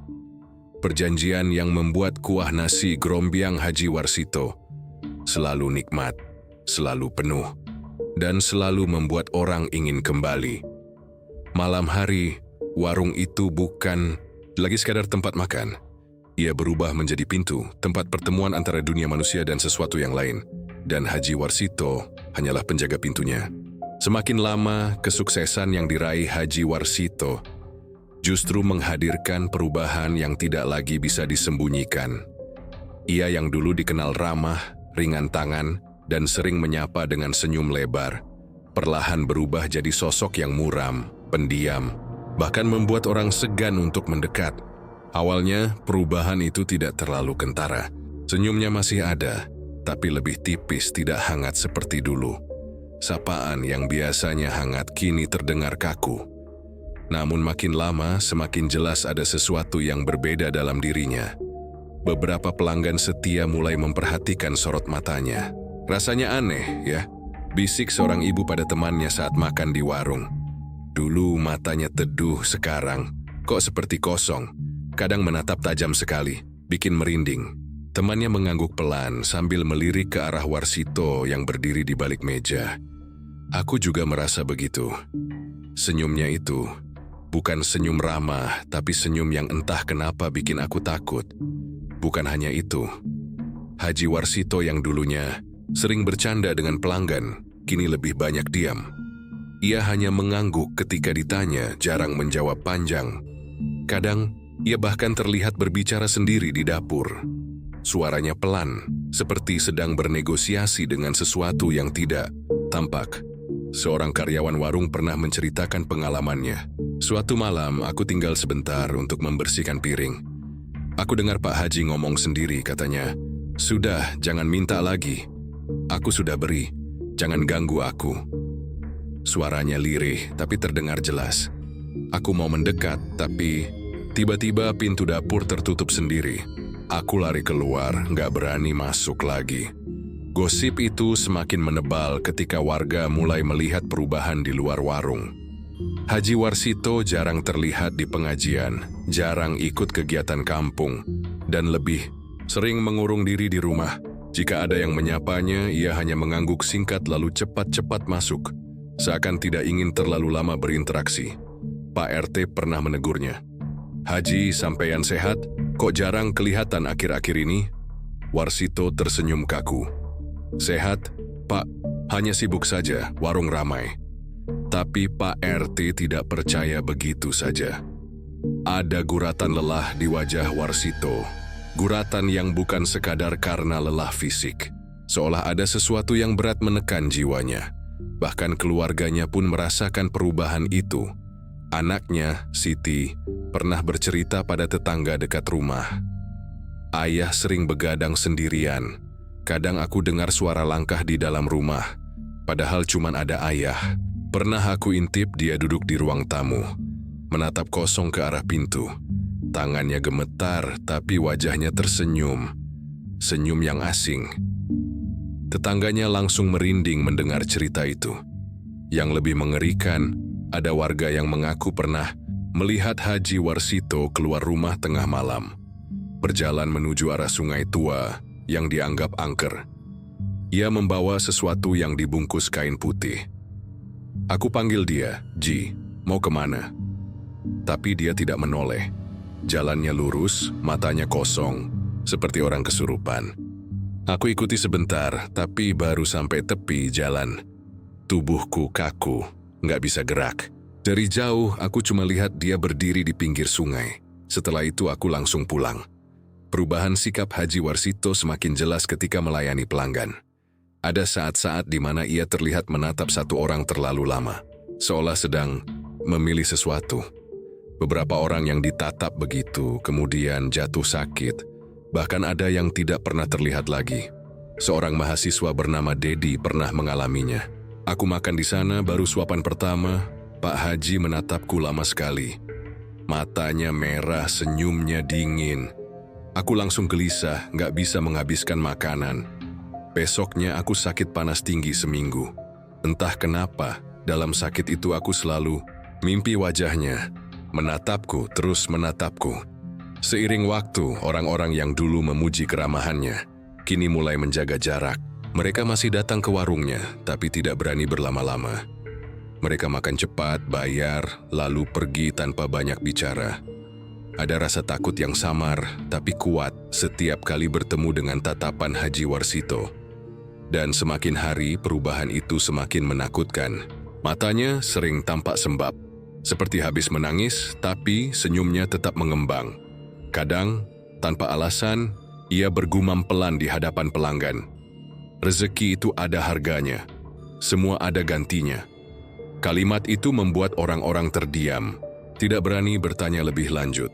Perjanjian yang membuat kuah nasi grombyang Haji Warsito selalu nikmat, selalu penuh, dan selalu membuat orang ingin kembali. Malam hari, warung itu bukan lagi sekadar tempat makan. Ia berubah menjadi pintu, tempat pertemuan antara dunia manusia dan sesuatu yang lain. Dan Haji Warsito hanyalah penjaga pintunya. Semakin lama, kesuksesan yang diraih Haji Warsito justru menghadirkan perubahan yang tidak lagi bisa disembunyikan. Ia yang dulu dikenal ramah, ringan tangan, dan sering menyapa dengan senyum lebar, perlahan berubah jadi sosok yang muram, pendiam, bahkan membuat orang segan untuk mendekat. Awalnya, perubahan itu tidak terlalu kentara. Senyumnya masih ada, tapi lebih tipis, tidak hangat seperti dulu. Sapaan yang biasanya hangat kini terdengar kaku. Namun makin lama, semakin jelas ada sesuatu yang berbeda dalam dirinya. Beberapa pelanggan setia mulai memperhatikan sorot matanya. Rasanya aneh, ya? Bisik seorang ibu pada temannya saat makan di warung. Dulu matanya teduh, sekarang kok seperti kosong. Kadang menatap tajam sekali, bikin merinding. Temannya mengangguk pelan sambil melirik ke arah Warsito yang berdiri di balik meja. Aku juga merasa begitu. Senyumnya itu bukan senyum ramah, tapi senyum yang entah kenapa bikin aku takut. Bukan hanya itu, Haji Warsito yang dulunya sering bercanda dengan pelanggan, kini lebih banyak diam. Ia hanya mengangguk ketika ditanya, jarang menjawab panjang. Kadang, ia bahkan terlihat berbicara sendiri di dapur. Suaranya pelan, seperti sedang bernegosiasi dengan sesuatu yang tidak tampak. Seorang karyawan warung pernah menceritakan pengalamannya. Suatu malam, aku tinggal sebentar untuk membersihkan piring. Aku dengar Pak Haji ngomong sendiri, katanya, "Sudah, jangan minta lagi. Aku sudah beri, jangan ganggu aku." Suaranya lirih, tapi terdengar jelas. Aku mau mendekat, tapi tiba-tiba pintu dapur tertutup sendiri. Aku lari keluar, nggak berani masuk lagi. Gosip itu semakin menebal ketika warga mulai melihat perubahan di luar warung. Haji Warsito jarang terlihat di pengajian, jarang ikut kegiatan kampung, dan lebih sering mengurung diri di rumah. Jika ada yang menyapanya, ia hanya mengangguk singkat lalu cepat-cepat masuk, seakan tidak ingin terlalu lama berinteraksi. Pak RT pernah menegurnya. "Haji, sampeyan sehat? Kok jarang kelihatan akhir-akhir ini?" Warsito tersenyum kaku. "Sehat, Pak. Hanya sibuk saja, warung ramai." Tapi Pak RT tidak percaya begitu saja. Ada guratan lelah di wajah Warsito. Guratan yang bukan sekadar karena lelah fisik. Seolah ada sesuatu yang berat menekan jiwanya. Bahkan keluarganya pun merasakan perubahan itu. Anaknya, Siti, pernah bercerita pada tetangga dekat rumah. "Ayah sering begadang sendirian. Kadang aku dengar suara langkah di dalam rumah, padahal cuman ada ayah." Pernah aku intip dia duduk di ruang tamu, menatap kosong ke arah pintu. Tangannya gemetar, tapi wajahnya tersenyum. Senyum yang asing. Tetangganya langsung merinding mendengar cerita itu. Yang lebih mengerikan, ada warga yang mengaku pernah melihat Haji Warsito keluar rumah tengah malam, berjalan menuju arah sungai tua yang dianggap angker. Ia membawa sesuatu yang dibungkus kain putih. Aku panggil dia, "Ji, mau kemana?" Tapi dia tidak menoleh. Jalannya lurus, matanya kosong, seperti orang kesurupan. Aku ikuti sebentar, tapi baru sampai tepi jalan. Tubuhku kaku, nggak bisa gerak. Dari jauh, aku cuma lihat dia berdiri di pinggir sungai. Setelah itu aku langsung pulang. Perubahan sikap Haji Warsito semakin jelas ketika melayani pelanggan. Ada saat-saat di mana ia terlihat menatap satu orang terlalu lama, seolah sedang memilih sesuatu. Beberapa orang yang ditatap begitu kemudian jatuh sakit, bahkan ada yang tidak pernah terlihat lagi. Seorang mahasiswa bernama Dedi pernah mengalaminya. Aku makan di sana baru suapan pertama, Pak Haji menatapku lama sekali. Matanya merah, senyumnya dingin. Aku langsung gelisah, nggak bisa menghabiskan makanan. Besoknya aku sakit panas tinggi seminggu. Entah kenapa, dalam sakit itu aku selalu mimpi wajahnya, menatapku, terus menatapku. Seiring waktu, orang-orang yang dulu memuji keramahannya, kini mulai menjaga jarak. Mereka masih datang ke warungnya, tapi tidak berani berlama-lama. Mereka makan cepat, bayar, lalu pergi tanpa banyak bicara. Ada rasa takut yang samar, tapi kuat setiap kali bertemu dengan tatapan Haji Warsito. Dan semakin hari, perubahan itu semakin menakutkan. Matanya sering tampak sembab, seperti habis menangis, tapi senyumnya tetap mengembang. Kadang, tanpa alasan, ia bergumam pelan di hadapan pelanggan. Rezeki itu ada harganya, semua ada gantinya. Kalimat itu membuat orang-orang terdiam, tidak berani bertanya lebih lanjut.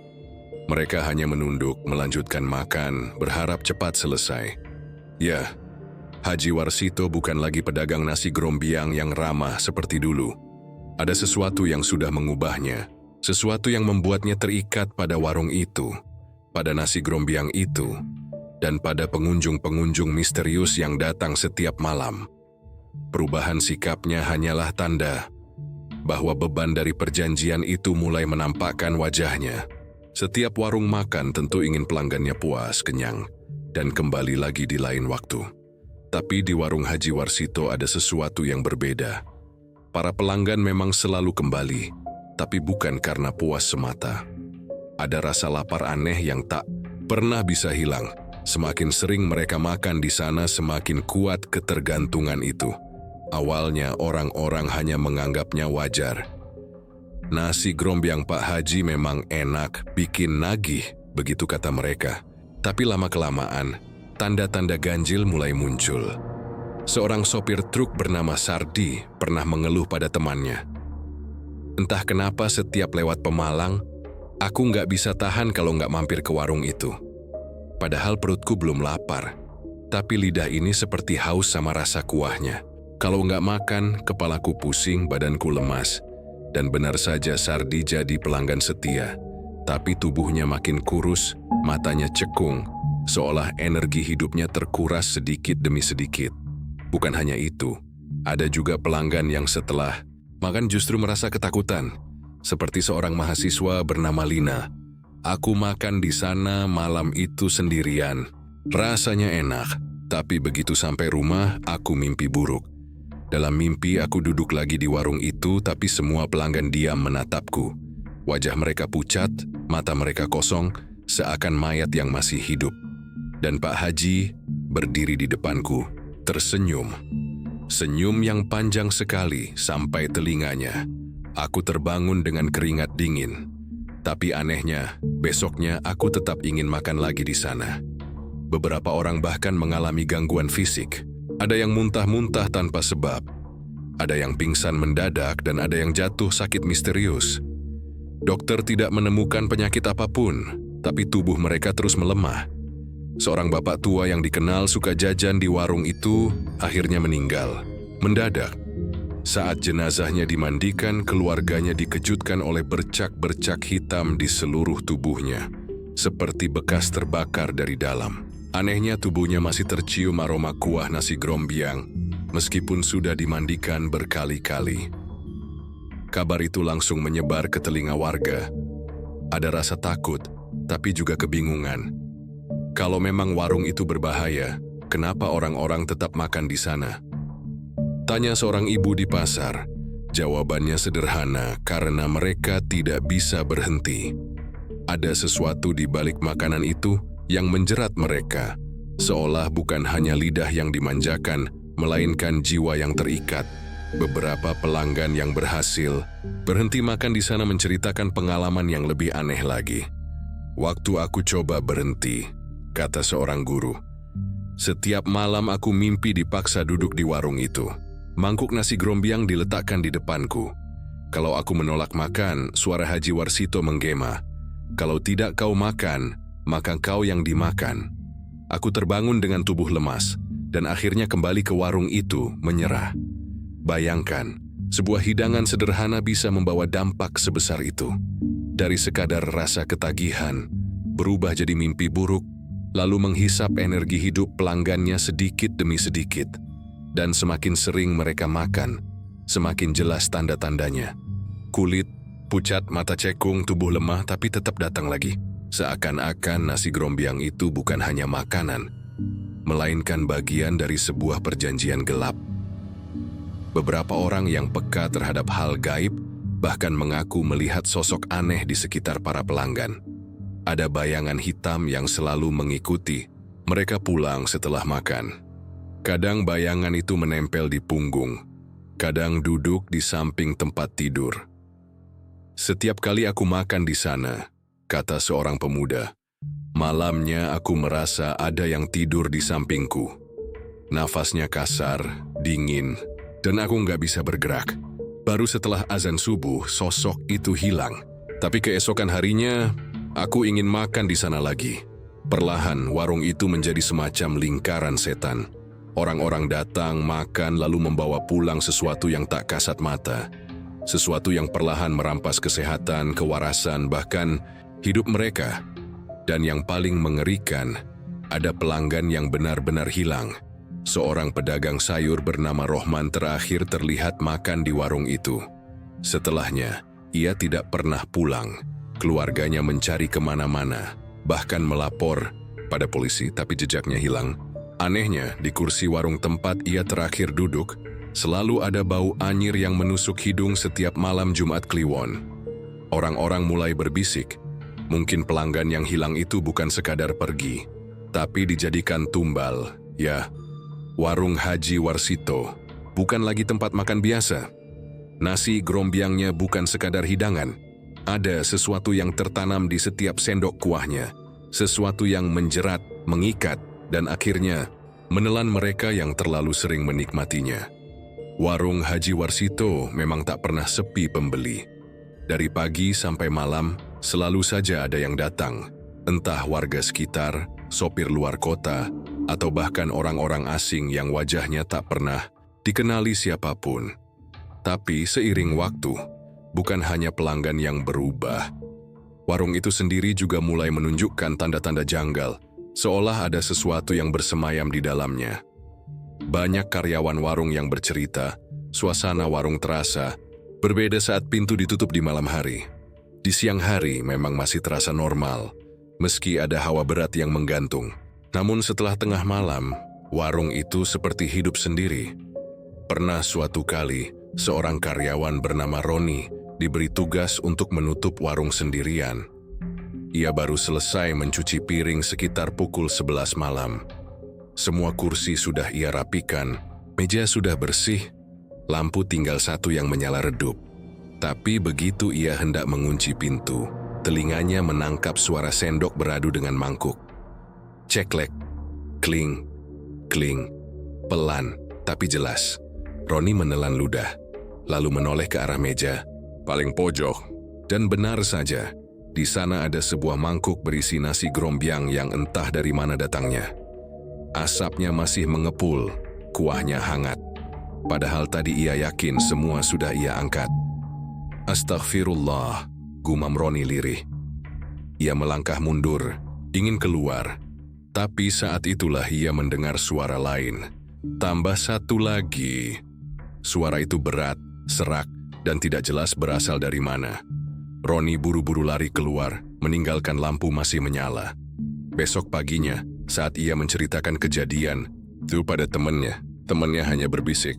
Mereka hanya menunduk, melanjutkan makan, berharap cepat selesai. Ya, Haji Warsito bukan lagi pedagang nasi grombiang yang ramah seperti dulu. Ada sesuatu yang sudah mengubahnya, sesuatu yang membuatnya terikat pada warung itu, pada nasi grombiang itu, dan pada pengunjung-pengunjung misterius yang datang setiap malam. Perubahan sikapnya hanyalah tanda bahwa beban dari perjanjian itu mulai menampakkan wajahnya. Setiap warung makan tentu ingin pelanggannya puas, kenyang, dan kembali lagi di lain waktu. Tapi di warung Haji Warsito ada sesuatu yang berbeda. Para pelanggan memang selalu kembali, tapi bukan karena puas semata. Ada rasa lapar aneh yang tak pernah bisa hilang. Semakin sering mereka makan di sana, semakin kuat ketergantungan itu. Awalnya orang-orang hanya menganggapnya wajar. Nasi grombiang Pak Haji memang enak, bikin nagih, begitu kata mereka. Tapi lama-kelamaan, tanda-tanda ganjil mulai muncul. Seorang sopir truk bernama Sardi pernah mengeluh pada temannya. Entah kenapa setiap lewat Pemalang, aku nggak bisa tahan kalau nggak mampir ke warung itu. Padahal perutku belum lapar, tapi lidah ini seperti haus sama rasa kuahnya. Kalau nggak makan, kepalaku pusing, badanku lemas. Dan benar saja Sardi jadi pelanggan setia. Tapi tubuhnya makin kurus, matanya cekung, seolah energi hidupnya terkuras sedikit demi sedikit. Bukan hanya itu, ada juga pelanggan yang setelah makan justru merasa ketakutan. Seperti seorang mahasiswa bernama Lina. Aku makan di sana malam itu sendirian. Rasanya enak, tapi begitu sampai rumah, aku mimpi buruk. Dalam mimpi, aku duduk lagi di warung itu, tapi semua pelanggan diam menatapku. Wajah mereka pucat, mata mereka kosong, seakan mayat yang masih hidup. Dan Pak Haji berdiri di depanku, tersenyum. Senyum yang panjang sekali sampai telinganya. Aku terbangun dengan keringat dingin. Tapi anehnya, besoknya aku tetap ingin makan lagi di sana. Beberapa orang bahkan mengalami gangguan fisik. Ada yang muntah-muntah tanpa sebab. Ada yang pingsan mendadak dan ada yang jatuh sakit misterius. Dokter tidak menemukan penyakit apapun, tapi tubuh mereka terus melemah. Seorang bapak tua yang dikenal suka jajan di warung itu akhirnya meninggal. Mendadak. Saat jenazahnya dimandikan, keluarganya dikejutkan oleh bercak-bercak hitam di seluruh tubuhnya, seperti bekas terbakar dari dalam. Anehnya tubuhnya masih tercium aroma kuah nasi grombiang, meskipun sudah dimandikan berkali-kali. Kabar itu langsung menyebar ke telinga warga. Ada rasa takut, tapi juga kebingungan. Kalau memang warung itu berbahaya, kenapa orang-orang tetap makan di sana? Tanya seorang ibu di pasar. Jawabannya sederhana, karena mereka tidak bisa berhenti. Ada sesuatu di balik makanan itu yang menjerat mereka, seolah bukan hanya lidah yang dimanjakan, melainkan jiwa yang terikat. Beberapa pelanggan yang berhasil berhenti makan di sana menceritakan pengalaman yang lebih aneh lagi. Waktu aku coba berhenti, kata seorang guru, setiap malam aku mimpi dipaksa duduk di warung itu. Mangkuk nasi grombyang diletakkan di depanku. Kalau aku menolak makan, suara Haji Warsito menggema. Kalau tidak kau makan, maka kau yang dimakan. Aku terbangun dengan tubuh lemas, dan akhirnya kembali ke warung itu menyerah. Bayangkan, sebuah hidangan sederhana bisa membawa dampak sebesar itu. Dari sekadar rasa ketagihan, berubah jadi mimpi buruk, lalu menghisap energi hidup pelanggannya sedikit demi sedikit. Dan semakin sering mereka makan, semakin jelas tanda-tandanya. Kulit, pucat, mata cekung, tubuh lemah tapi tetap datang lagi. Seakan-akan nasi grombyang itu bukan hanya makanan, melainkan bagian dari sebuah perjanjian gelap. Beberapa orang yang peka terhadap hal gaib bahkan mengaku melihat sosok aneh di sekitar para pelanggan. Ada bayangan hitam yang selalu mengikuti mereka pulang setelah makan. Kadang bayangan itu menempel di punggung, kadang duduk di samping tempat tidur. Setiap kali aku makan di sana, kata seorang pemuda, malamnya aku merasa ada yang tidur di sampingku. Nafasnya kasar, dingin, dan aku nggak bisa bergerak. Baru setelah azan subuh, sosok itu hilang. Tapi keesokan harinya, aku ingin makan di sana lagi. Perlahan, warung itu menjadi semacam lingkaran setan. Orang-orang datang, makan, lalu membawa pulang sesuatu yang tak kasat mata. Sesuatu yang perlahan merampas kesehatan, kewarasan, bahkan hidup mereka. Dan yang paling mengerikan, ada pelanggan yang benar-benar hilang. Seorang pedagang sayur bernama Rohman terakhir terlihat makan di warung itu. Setelahnya, ia tidak pernah pulang. Keluarganya mencari kemana-mana, bahkan melapor pada polisi, tapi jejaknya hilang. Anehnya, di kursi warung tempat ia terakhir duduk, selalu ada bau anyir yang menusuk hidung setiap malam Jumat Kliwon. Orang-orang mulai berbisik, mungkin pelanggan yang hilang itu bukan sekadar pergi, tapi dijadikan tumbal, ya. Warung Haji Warsito bukan lagi tempat makan biasa. Nasi grombyangnya bukan sekadar hidangan. Ada sesuatu yang tertanam di setiap sendok kuahnya. Sesuatu yang menjerat, mengikat, dan akhirnya menelan mereka yang terlalu sering menikmatinya. Warung Haji Warsito memang tak pernah sepi pembeli. Dari pagi sampai malam, selalu saja ada yang datang. Entah warga sekitar, sopir luar kota, atau bahkan orang-orang asing yang wajahnya tak pernah dikenali siapapun. Tapi seiring waktu, bukan hanya pelanggan yang berubah. Warung itu sendiri juga mulai menunjukkan tanda-tanda janggal, seolah ada sesuatu yang bersemayam di dalamnya. Banyak karyawan warung yang bercerita, suasana warung terasa berbeda saat pintu ditutup di malam hari. Di siang hari memang masih terasa normal, meski ada hawa berat yang menggantung. Namun setelah tengah malam, warung itu seperti hidup sendiri. Pernah suatu kali, seorang karyawan bernama Roni diberi tugas untuk menutup warung sendirian. Ia baru selesai mencuci piring sekitar pukul 11 malam. Semua kursi sudah ia rapikan, meja sudah bersih, lampu tinggal satu yang menyala redup. Tapi begitu ia hendak mengunci pintu, telinganya menangkap suara sendok beradu dengan mangkuk. Ceklek, kling, kling, pelan tapi jelas. Roni menelan ludah, lalu menoleh ke arah meja, paling pojok. Dan benar saja, di sana ada sebuah mangkuk berisi nasi grombyang yang entah dari mana datangnya. Asapnya masih mengepul, kuahnya hangat. Padahal tadi ia yakin semua sudah ia angkat. Astaghfirullah, gumam Roni lirih. Ia melangkah mundur, ingin keluar. Tapi saat itulah ia mendengar suara lain, Tambah satu lagi. Suara itu berat, serak, dan tidak jelas berasal dari mana. Roni buru-buru lari keluar, meninggalkan lampu masih menyala. Besok paginya, saat ia menceritakan kejadian, itu pada temannya hanya berbisik,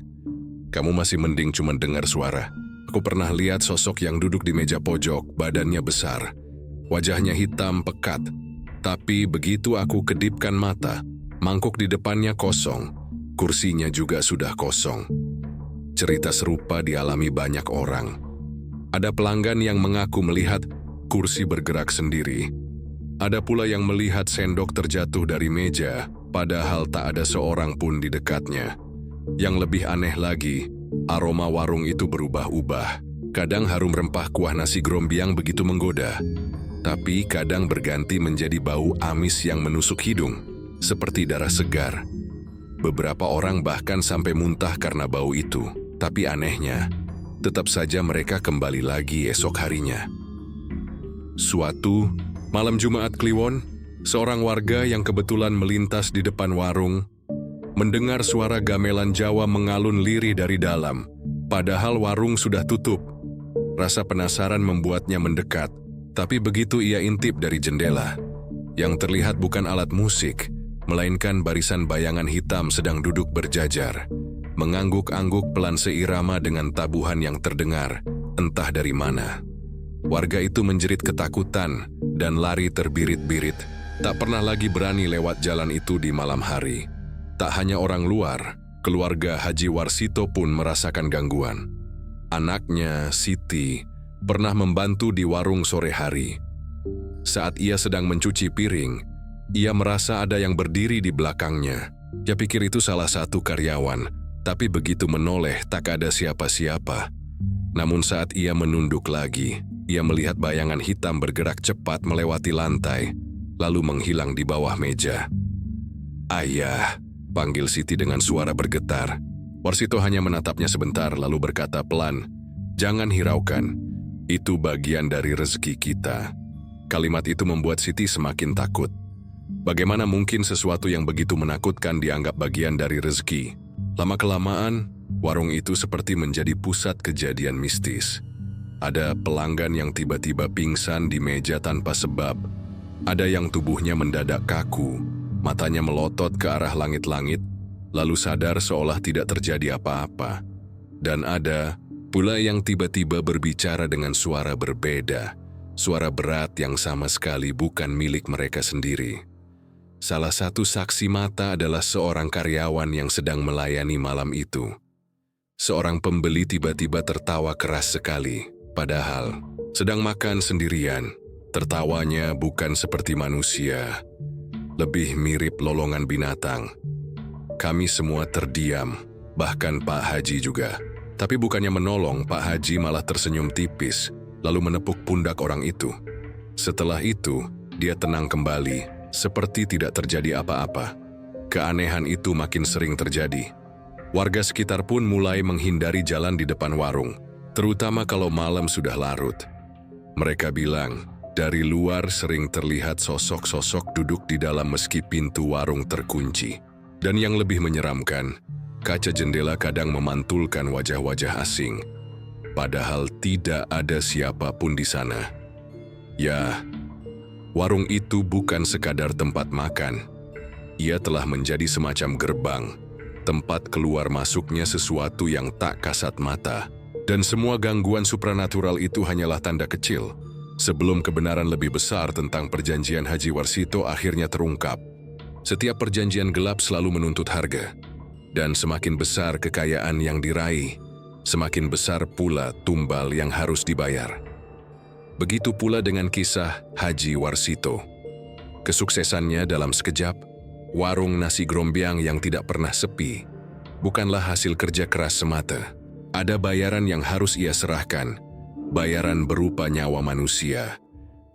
"Kamu masih mending cuma dengar suara. Aku pernah lihat sosok yang duduk di meja pojok, badannya besar. Wajahnya hitam pekat. Tapi begitu aku kedipkan mata, mangkuk di depannya kosong. Kursinya juga sudah kosong." Cerita serupa dialami banyak orang. Ada pelanggan yang mengaku melihat kursi bergerak sendiri. Ada pula yang melihat sendok terjatuh dari meja, padahal tak ada seorang pun di dekatnya. Yang lebih aneh lagi, aroma warung itu berubah-ubah. Kadang harum rempah kuah nasi grombiang begitu menggoda, tapi kadang berganti menjadi bau amis yang menusuk hidung, seperti darah segar. Beberapa orang bahkan sampai muntah karena bau itu, tapi anehnya, tetap saja mereka kembali lagi esok harinya. Suatu malam Jumat Kliwon, seorang warga yang kebetulan melintas di depan warung mendengar suara gamelan Jawa mengalun lirih dari dalam, padahal warung sudah tutup. Rasa penasaran membuatnya mendekat, tapi begitu ia intip dari jendela, yang terlihat bukan alat musik, melainkan barisan bayangan hitam sedang duduk berjajar, mengangguk-angguk pelan seirama dengan tabuhan yang terdengar, entah dari mana. Warga itu menjerit ketakutan dan lari terbirit-birit, tak pernah lagi berani lewat jalan itu di malam hari. Tak hanya orang luar, keluarga Haji Warsito pun merasakan gangguan. Anaknya, Siti, pernah membantu di warung sore hari. Saat ia sedang mencuci piring, ia merasa ada yang berdiri di belakangnya. Dia pikir itu salah satu karyawan, tapi begitu menoleh tak ada siapa-siapa. Namun saat ia menunduk lagi, ia melihat bayangan hitam bergerak cepat melewati lantai, lalu menghilang di bawah meja. "Ayah," panggil Siti dengan suara bergetar. Warsito hanya menatapnya sebentar lalu berkata pelan, "Jangan hiraukan, itu bagian dari rezeki kita." Kalimat itu membuat Siti semakin takut. Bagaimana mungkin sesuatu yang begitu menakutkan dianggap bagian dari rezeki? Lama-kelamaan, warung itu seperti menjadi pusat kejadian mistis. Ada pelanggan yang tiba-tiba pingsan di meja tanpa sebab. Ada yang tubuhnya mendadak kaku, matanya melotot ke arah langit-langit, lalu sadar seolah tidak terjadi apa-apa. Dan ada pula yang tiba-tiba berbicara dengan suara berbeda, suara berat yang sama sekali bukan milik mereka sendiri. Salah satu saksi mata adalah seorang karyawan yang sedang melayani malam itu. Seorang pembeli tiba-tiba tertawa keras sekali, padahal sedang makan sendirian. Tertawanya bukan seperti manusia, lebih mirip lolongan binatang. Kami semua terdiam, bahkan Pak Haji juga. Tapi bukannya menolong, Pak Haji malah tersenyum tipis, lalu menepuk pundak orang itu. Setelah itu, dia tenang kembali, seperti tidak terjadi apa-apa. Keanehan itu makin sering terjadi. Warga sekitar pun mulai menghindari jalan di depan warung, terutama kalau malam sudah larut. Mereka bilang, dari luar sering terlihat sosok-sosok duduk di dalam meski pintu warung terkunci. Dan yang lebih menyeramkan, kaca jendela kadang memantulkan wajah-wajah asing, padahal tidak ada siapapun di sana. Ya, warung itu bukan sekadar tempat makan. Ia telah menjadi semacam gerbang, tempat keluar masuknya sesuatu yang tak kasat mata. Dan semua gangguan supranatural itu hanyalah tanda kecil, sebelum kebenaran lebih besar tentang perjanjian Haji Warsito akhirnya terungkap. Setiap perjanjian gelap selalu menuntut harga, dan semakin besar kekayaan yang diraih, semakin besar pula tumbal yang harus dibayar. Begitu pula dengan kisah Haji Warsito. Kesuksesannya dalam sekejap, warung nasi grombiang yang tidak pernah sepi, bukanlah hasil kerja keras semata. Ada bayaran yang harus ia serahkan, bayaran berupa nyawa manusia.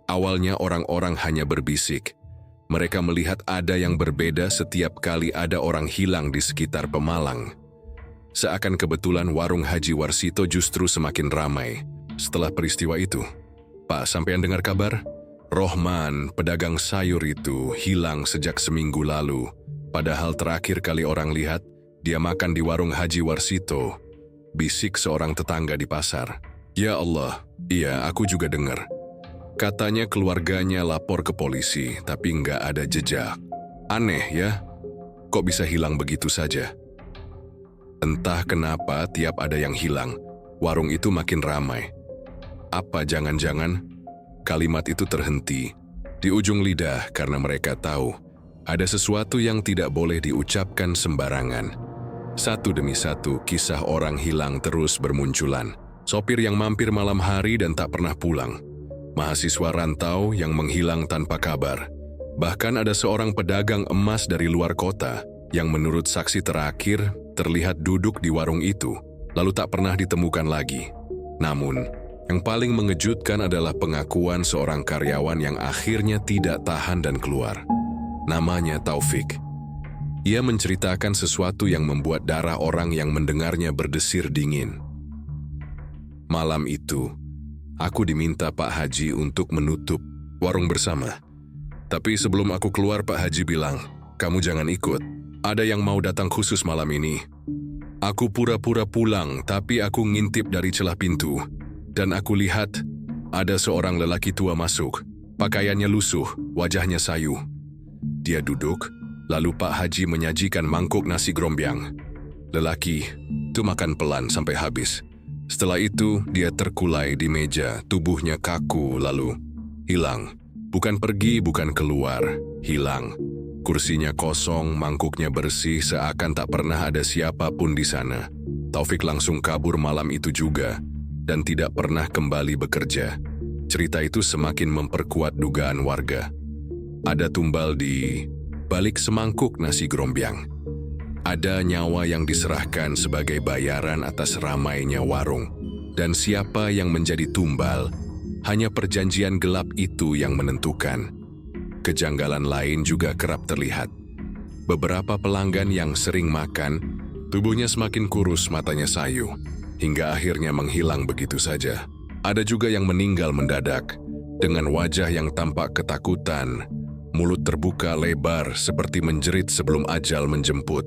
Awalnya orang-orang hanya berbisik. Mereka melihat ada yang berbeda setiap kali ada orang hilang di sekitar Pemalang. Seakan kebetulan warung Haji Warsito justru semakin ramai. Setelah peristiwa itu, "Pak, sampean dengar kabar? Rohman, pedagang sayur itu, hilang sejak seminggu lalu. Padahal terakhir kali orang lihat, Dia makan di warung Haji Warsito, bisik seorang tetangga di pasar. Ya Allah, iya aku juga dengar. Katanya keluarganya lapor ke polisi, tapi nggak ada jejak. Aneh ya, kok bisa hilang begitu saja? Entah kenapa tiap ada yang hilang, warung itu makin ramai. Apa jangan-jangan kalimat itu terhenti di ujung lidah karena mereka tahu ada sesuatu yang tidak boleh diucapkan sembarangan. Satu demi satu kisah orang hilang terus bermunculan. Sopir yang mampir malam hari dan tak pernah pulang. Mahasiswa rantau yang menghilang tanpa kabar. Bahkan ada seorang pedagang emas dari luar kota yang menurut saksi terakhir terlihat duduk di warung itu, lalu tak pernah ditemukan lagi. Namun, yang paling mengejutkan adalah pengakuan seorang karyawan yang akhirnya tidak tahan dan keluar. Namanya Taufik. Ia menceritakan sesuatu yang membuat darah orang yang mendengarnya berdesir dingin. Malam itu, aku diminta Pak Haji untuk menutup warung bersama. Tapi sebelum aku keluar, Pak Haji bilang, "Kamu jangan ikut. Ada yang mau datang khusus malam ini." Aku pura-pura pulang, tapi aku ngintip dari celah pintu. Dan aku lihat, ada seorang lelaki tua masuk. Pakaiannya lusuh, wajahnya sayu. Dia duduk, lalu Pak Haji menyajikan mangkuk nasi grombyang. Lelaki itu makan pelan sampai habis. Setelah itu, dia terkulai di meja, tubuhnya kaku, lalu hilang. Bukan pergi, bukan keluar, hilang. Kursinya kosong, mangkuknya bersih, seakan tak pernah ada siapapun di sana. Taufik langsung kabur malam itu juga, dan tidak pernah kembali bekerja. Cerita itu semakin memperkuat dugaan warga. Ada tumbal di balik semangkuk nasi grombyang. Ada nyawa yang diserahkan sebagai bayaran atas ramainya warung. Dan siapa yang menjadi tumbal, hanya perjanjian gelap itu yang menentukan. Kejanggalan lain juga kerap terlihat. Beberapa pelanggan yang sering makan, tubuhnya semakin kurus, matanya sayu, hingga akhirnya menghilang begitu saja. Ada juga yang meninggal mendadak, dengan wajah yang tampak ketakutan, mulut terbuka lebar seperti menjerit sebelum ajal menjemput.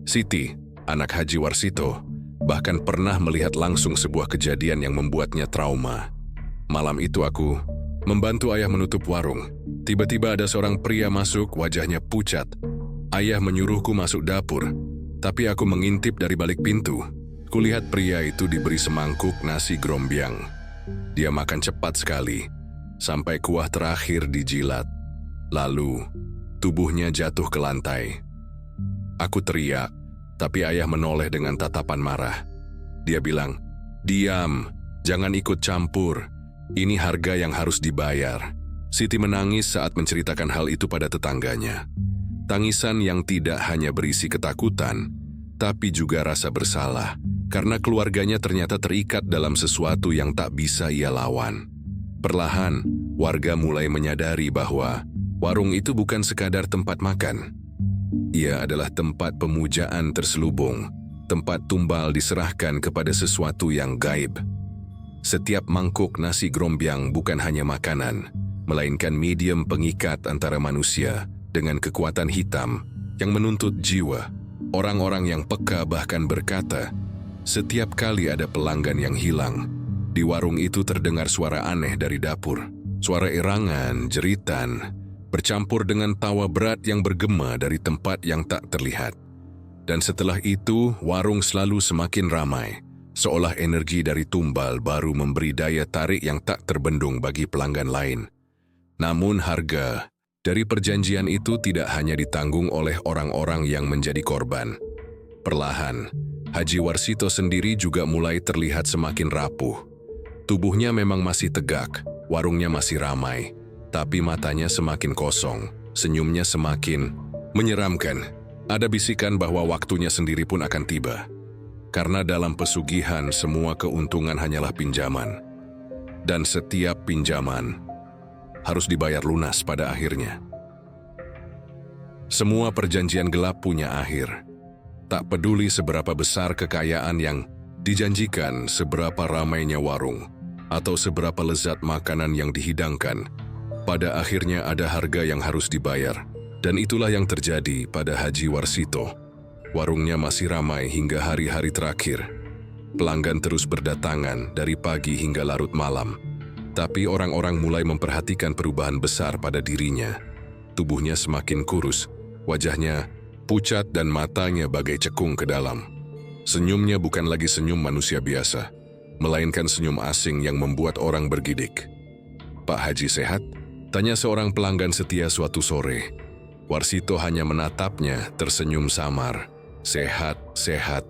Siti, anak Haji Warsito, bahkan pernah melihat langsung sebuah kejadian yang membuatnya trauma. Malam itu aku membantu ayah menutup warung. Tiba-tiba ada seorang pria masuk, wajahnya pucat. Ayah menyuruhku masuk dapur, tapi aku mengintip dari balik pintu. Kulihat pria itu diberi semangkuk nasi grombyang. Dia makan cepat sekali, sampai kuah terakhir dijilat. Lalu, tubuhnya jatuh ke lantai. Aku teriak, tapi ayah menoleh dengan tatapan marah. Dia bilang, "Diam, jangan ikut campur. Ini harga yang harus dibayar." Siti menangis saat menceritakan hal itu pada tetangganya. Tangisan yang tidak hanya berisi ketakutan, tapi juga rasa bersalah, karena keluarganya ternyata terikat dalam sesuatu yang tak bisa ia lawan. Perlahan, warga mulai menyadari bahwa warung itu bukan sekadar tempat makan. Ia adalah tempat pemujaan terselubung, tempat tumbal diserahkan kepada sesuatu yang gaib. Setiap mangkuk nasi grombyang bukan hanya makanan, melainkan medium pengikat antara manusia dengan kekuatan hitam yang menuntut jiwa. Orang-orang yang peka bahkan berkata, setiap kali ada pelanggan yang hilang, di warung itu terdengar suara aneh dari dapur. Suara erangan, jeritan, bercampur dengan tawa berat yang bergema dari tempat yang tak terlihat. Dan setelah itu, warung selalu semakin ramai, seolah energi dari tumbal baru memberi daya tarik yang tak terbendung bagi pelanggan lain. Namun harga dari perjanjian itu tidak hanya ditanggung oleh orang-orang yang menjadi korban. Perlahan, Haji Warsito sendiri juga mulai terlihat semakin rapuh. Tubuhnya memang masih tegak, warungnya masih ramai, tapi matanya semakin kosong, senyumnya semakin menyeramkan. Ada bisikan bahwa waktunya sendiri pun akan tiba. Karena dalam pesugihan semua keuntungan hanyalah pinjaman. Dan setiap pinjaman harus dibayar lunas pada akhirnya. Semua perjanjian gelap punya akhir. Tak peduli seberapa besar kekayaan yang dijanjikan, seberapa ramainya warung, atau seberapa lezat makanan yang dihidangkan, pada akhirnya ada harga yang harus dibayar, dan itulah yang terjadi pada Haji Warsito. Warungnya masih ramai hingga hari-hari terakhir. Pelanggan terus berdatangan dari pagi hingga larut malam. Tapi orang-orang mulai memperhatikan perubahan besar pada dirinya. Tubuhnya semakin kurus, wajahnya pucat dan matanya bagai cekung ke dalam. Senyumnya bukan lagi senyum manusia biasa, melainkan senyum asing yang membuat orang bergidik. "Pak Haji sehat?" tanya seorang pelanggan setia suatu sore. Warsito hanya menatapnya tersenyum samar. "Sehat, sehat.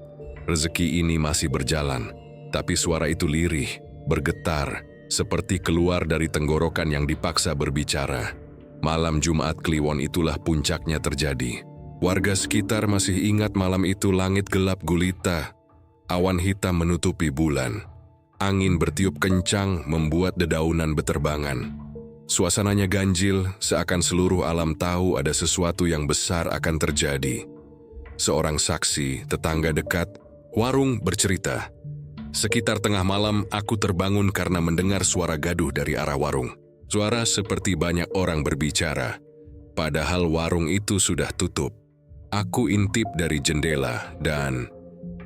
Rezeki ini masih berjalan." Tapi suara itu lirih, bergetar, seperti keluar dari tenggorokan yang dipaksa berbicara. Malam Jumat Kliwon itulah puncaknya terjadi. Warga sekitar masih ingat malam itu langit gelap gulita. Awan hitam menutupi bulan. Angin bertiup kencang membuat dedaunan beterbangan. Suasananya ganjil, seakan seluruh alam tahu ada sesuatu yang besar akan terjadi. Seorang saksi, tetangga dekat, warung bercerita, "Sekitar tengah malam aku terbangun karena mendengar suara gaduh dari arah warung. Suara seperti banyak orang berbicara, padahal warung itu sudah tutup. Aku intip dari jendela dan,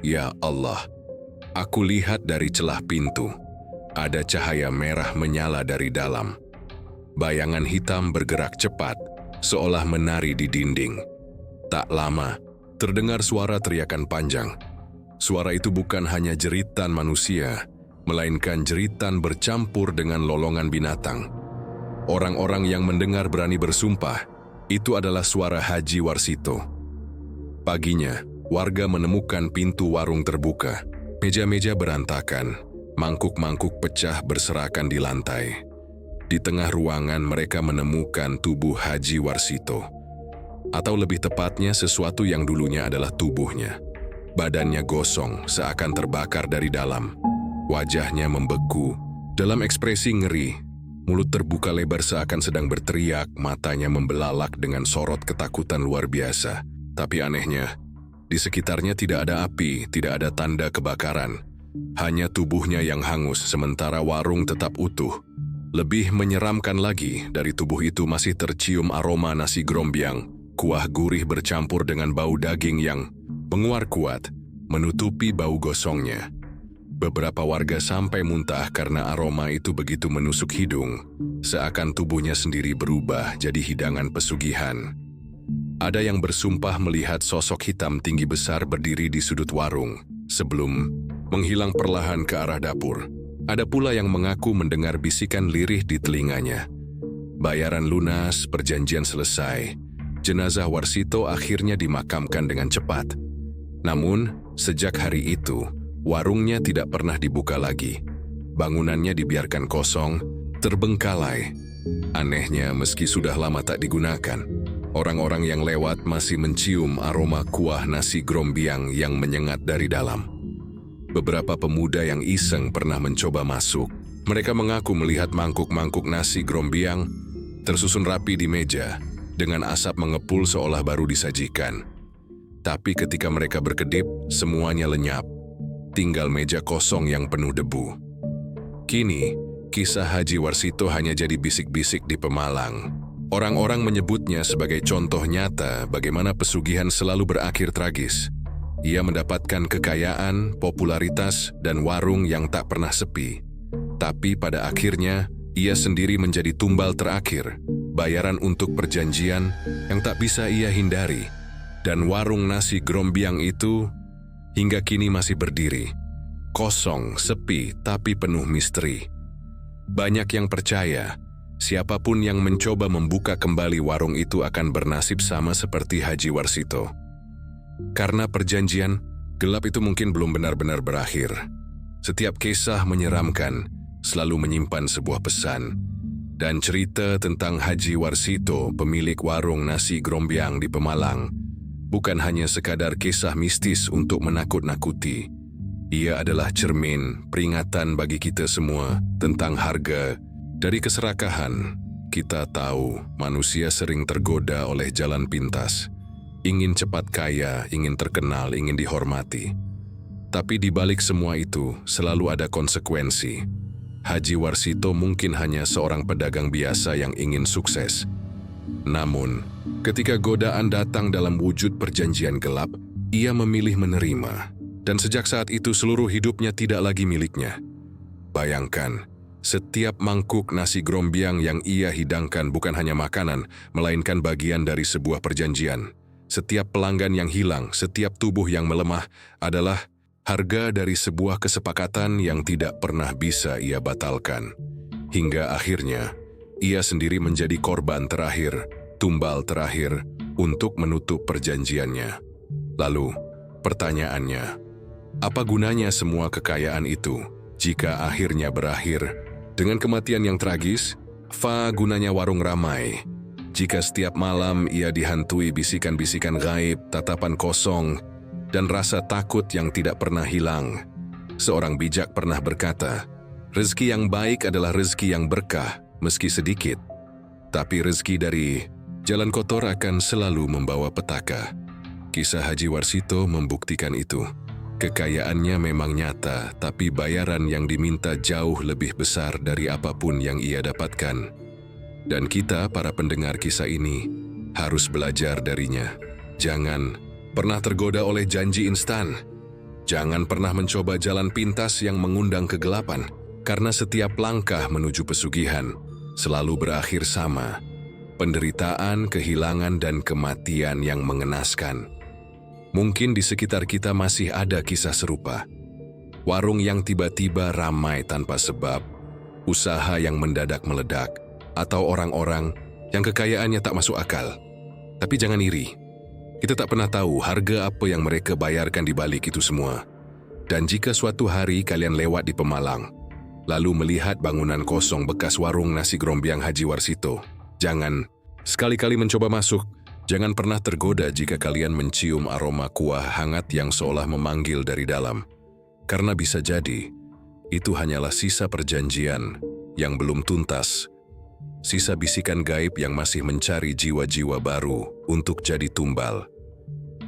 ya Allah, aku lihat dari celah pintu. Ada cahaya merah menyala dari dalam. Bayangan hitam bergerak cepat, seolah menari di dinding. Tak lama, terdengar suara teriakan panjang. Suara itu bukan hanya jeritan manusia, melainkan jeritan bercampur dengan lolongan binatang. Orang-orang yang mendengar berani bersumpah, itu adalah suara Haji Warsito. Paginya, warga menemukan pintu warung terbuka. Meja-meja berantakan, mangkuk-mangkuk pecah berserakan di lantai. Di tengah ruangan mereka menemukan tubuh Haji Warsito. Atau lebih tepatnya sesuatu yang dulunya adalah tubuhnya. Badannya gosong, seakan terbakar dari dalam. Wajahnya membeku, dalam ekspresi ngeri. Mulut terbuka lebar seakan sedang berteriak, matanya membelalak dengan sorot ketakutan luar biasa. Tapi anehnya, di sekitarnya tidak ada api, tidak ada tanda kebakaran. Hanya tubuhnya yang hangus, sementara warung tetap utuh. Lebih menyeramkan lagi, dari tubuh itu masih tercium aroma nasi grombyang. Kuah gurih bercampur dengan bau daging yang menguar kuat, menutupi bau gosongnya. Beberapa warga sampai muntah karena aroma itu begitu menusuk hidung, seakan tubuhnya sendiri berubah jadi hidangan pesugihan. Ada yang bersumpah melihat sosok hitam tinggi besar berdiri di sudut warung, sebelum menghilang perlahan ke arah dapur. Ada pula yang mengaku mendengar bisikan lirih di telinganya. Bayaran lunas, perjanjian selesai. Jenazah Warsito akhirnya dimakamkan dengan cepat. Namun, sejak hari itu, warungnya tidak pernah dibuka lagi. Bangunannya dibiarkan kosong, terbengkalai. Anehnya, meski sudah lama tak digunakan, orang-orang yang lewat masih mencium aroma kuah nasi grombyang yang menyengat dari dalam. Beberapa pemuda yang iseng pernah mencoba masuk. Mereka mengaku melihat mangkuk-mangkuk nasi grombyang tersusun rapi di meja, dengan asap mengepul seolah baru disajikan. Tapi ketika mereka berkedip, semuanya lenyap. Tinggal meja kosong yang penuh debu. Kini, kisah Haji Warsito hanya jadi bisik-bisik di Pemalang. Orang-orang menyebutnya sebagai contoh nyata bagaimana pesugihan selalu berakhir tragis. Ia mendapatkan kekayaan, popularitas, dan warung yang tak pernah sepi. Tapi pada akhirnya, ia sendiri menjadi tumbal terakhir, bayaran untuk perjanjian yang tak bisa ia hindari. Dan warung nasi grombyang itu hingga kini masih berdiri. Kosong, sepi, tapi penuh misteri. Banyak yang percaya, siapapun yang mencoba membuka kembali warung itu akan bernasib sama seperti Haji Warsito. Karena perjanjian, gelap itu mungkin belum benar-benar berakhir. Setiap kisah menyeramkan, selalu menyimpan sebuah pesan. Dan cerita tentang Haji Warsito, pemilik warung nasi grombyang di Pemalang, bukan hanya sekadar kisah mistis untuk menakut-nakuti. Ia adalah cermin, peringatan bagi kita semua tentang harga dari keserakahan. Kita tahu manusia sering tergoda oleh jalan pintas. Ingin cepat kaya, ingin terkenal, ingin dihormati. Tapi di balik semua itu selalu ada konsekuensi. Haji Warsito mungkin hanya seorang pedagang biasa yang ingin sukses. Namun, ketika godaan datang dalam wujud perjanjian gelap, ia memilih menerima. Dan sejak saat itu seluruh hidupnya tidak lagi miliknya. Bayangkan, setiap mangkuk nasi grombyang yang ia hidangkan bukan hanya makanan, melainkan bagian dari sebuah perjanjian. Setiap pelanggan yang hilang, setiap tubuh yang melemah adalah harga dari sebuah kesepakatan yang tidak pernah bisa ia batalkan. Hingga akhirnya, ia sendiri menjadi korban terakhir, tumbal terakhir untuk menutup perjanjiannya. Lalu, pertanyaannya, apa gunanya semua kekayaan itu jika akhirnya berakhir dengan kematian yang tragis? Apa gunanya warung ramai jika setiap malam ia dihantui bisikan-bisikan gaib, tatapan kosong, dan rasa takut yang tidak pernah hilang? Seorang bijak pernah berkata, rezeki yang baik adalah rezeki yang berkah, meski sedikit. Tapi rezeki dari jalan kotor akan selalu membawa petaka. Kisah Haji Warsito membuktikan itu. Kekayaannya memang nyata, tapi bayaran yang diminta jauh lebih besar dari apapun yang ia dapatkan. Dan kita, para pendengar kisah ini, harus belajar darinya. Jangan pernah tergoda oleh janji instan. Jangan pernah mencoba jalan pintas yang mengundang kegelapan, karena setiap langkah menuju pesugihan selalu berakhir sama. Penderitaan, kehilangan, dan kematian yang mengenaskan. Mungkin di sekitar kita masih ada kisah serupa. Warung yang tiba-tiba ramai tanpa sebab, usaha yang mendadak meledak, atau orang-orang yang kekayaannya tak masuk akal. Tapi jangan iri. Kita tak pernah tahu harga apa yang mereka bayarkan di balik itu semua. Dan jika suatu hari kalian lewat di Pemalang, lalu melihat bangunan kosong bekas warung nasi grombyang Haji Warsito, jangan sekali-kali mencoba masuk. Jangan pernah tergoda jika kalian mencium aroma kuah hangat yang seolah memanggil dari dalam. Karena bisa jadi, itu hanyalah sisa perjanjian yang belum tuntas. Sisa bisikan gaib yang masih mencari jiwa-jiwa baru untuk jadi tumbal.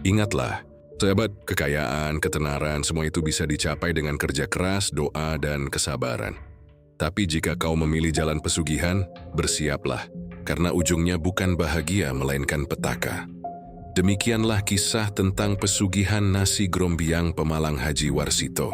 Ingatlah, sahabat, kekayaan, ketenaran, semua itu bisa dicapai dengan kerja keras, doa, dan kesabaran. Tapi jika kau memilih jalan pesugihan, bersiaplah. Karena ujungnya bukan bahagia melainkan petaka. Demikianlah kisah tentang pesugihan nasi grombyang Pemalang Haji Warsito.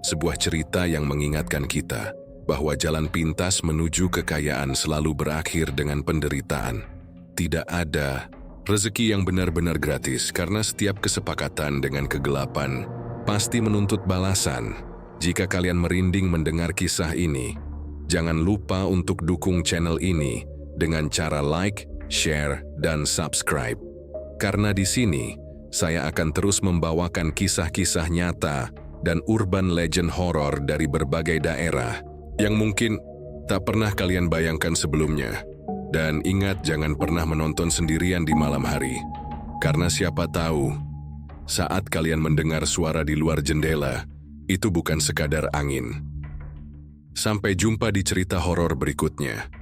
Sebuah cerita yang mengingatkan kita bahwa jalan pintas menuju kekayaan selalu berakhir dengan penderitaan. Tidak ada rezeki yang benar-benar gratis karena setiap kesepakatan dengan kegelapan pasti menuntut balasan. Jika kalian merinding mendengar kisah ini, jangan lupa untuk dukung channel ini dengan cara like, share, dan subscribe. Karena di sini, saya akan terus membawakan kisah-kisah nyata dan urban legend horor dari berbagai daerah yang mungkin tak pernah kalian bayangkan sebelumnya. Dan ingat, jangan pernah menonton sendirian di malam hari. Karena siapa tahu, saat kalian mendengar suara di luar jendela, itu bukan sekadar angin. Sampai jumpa di cerita horor berikutnya.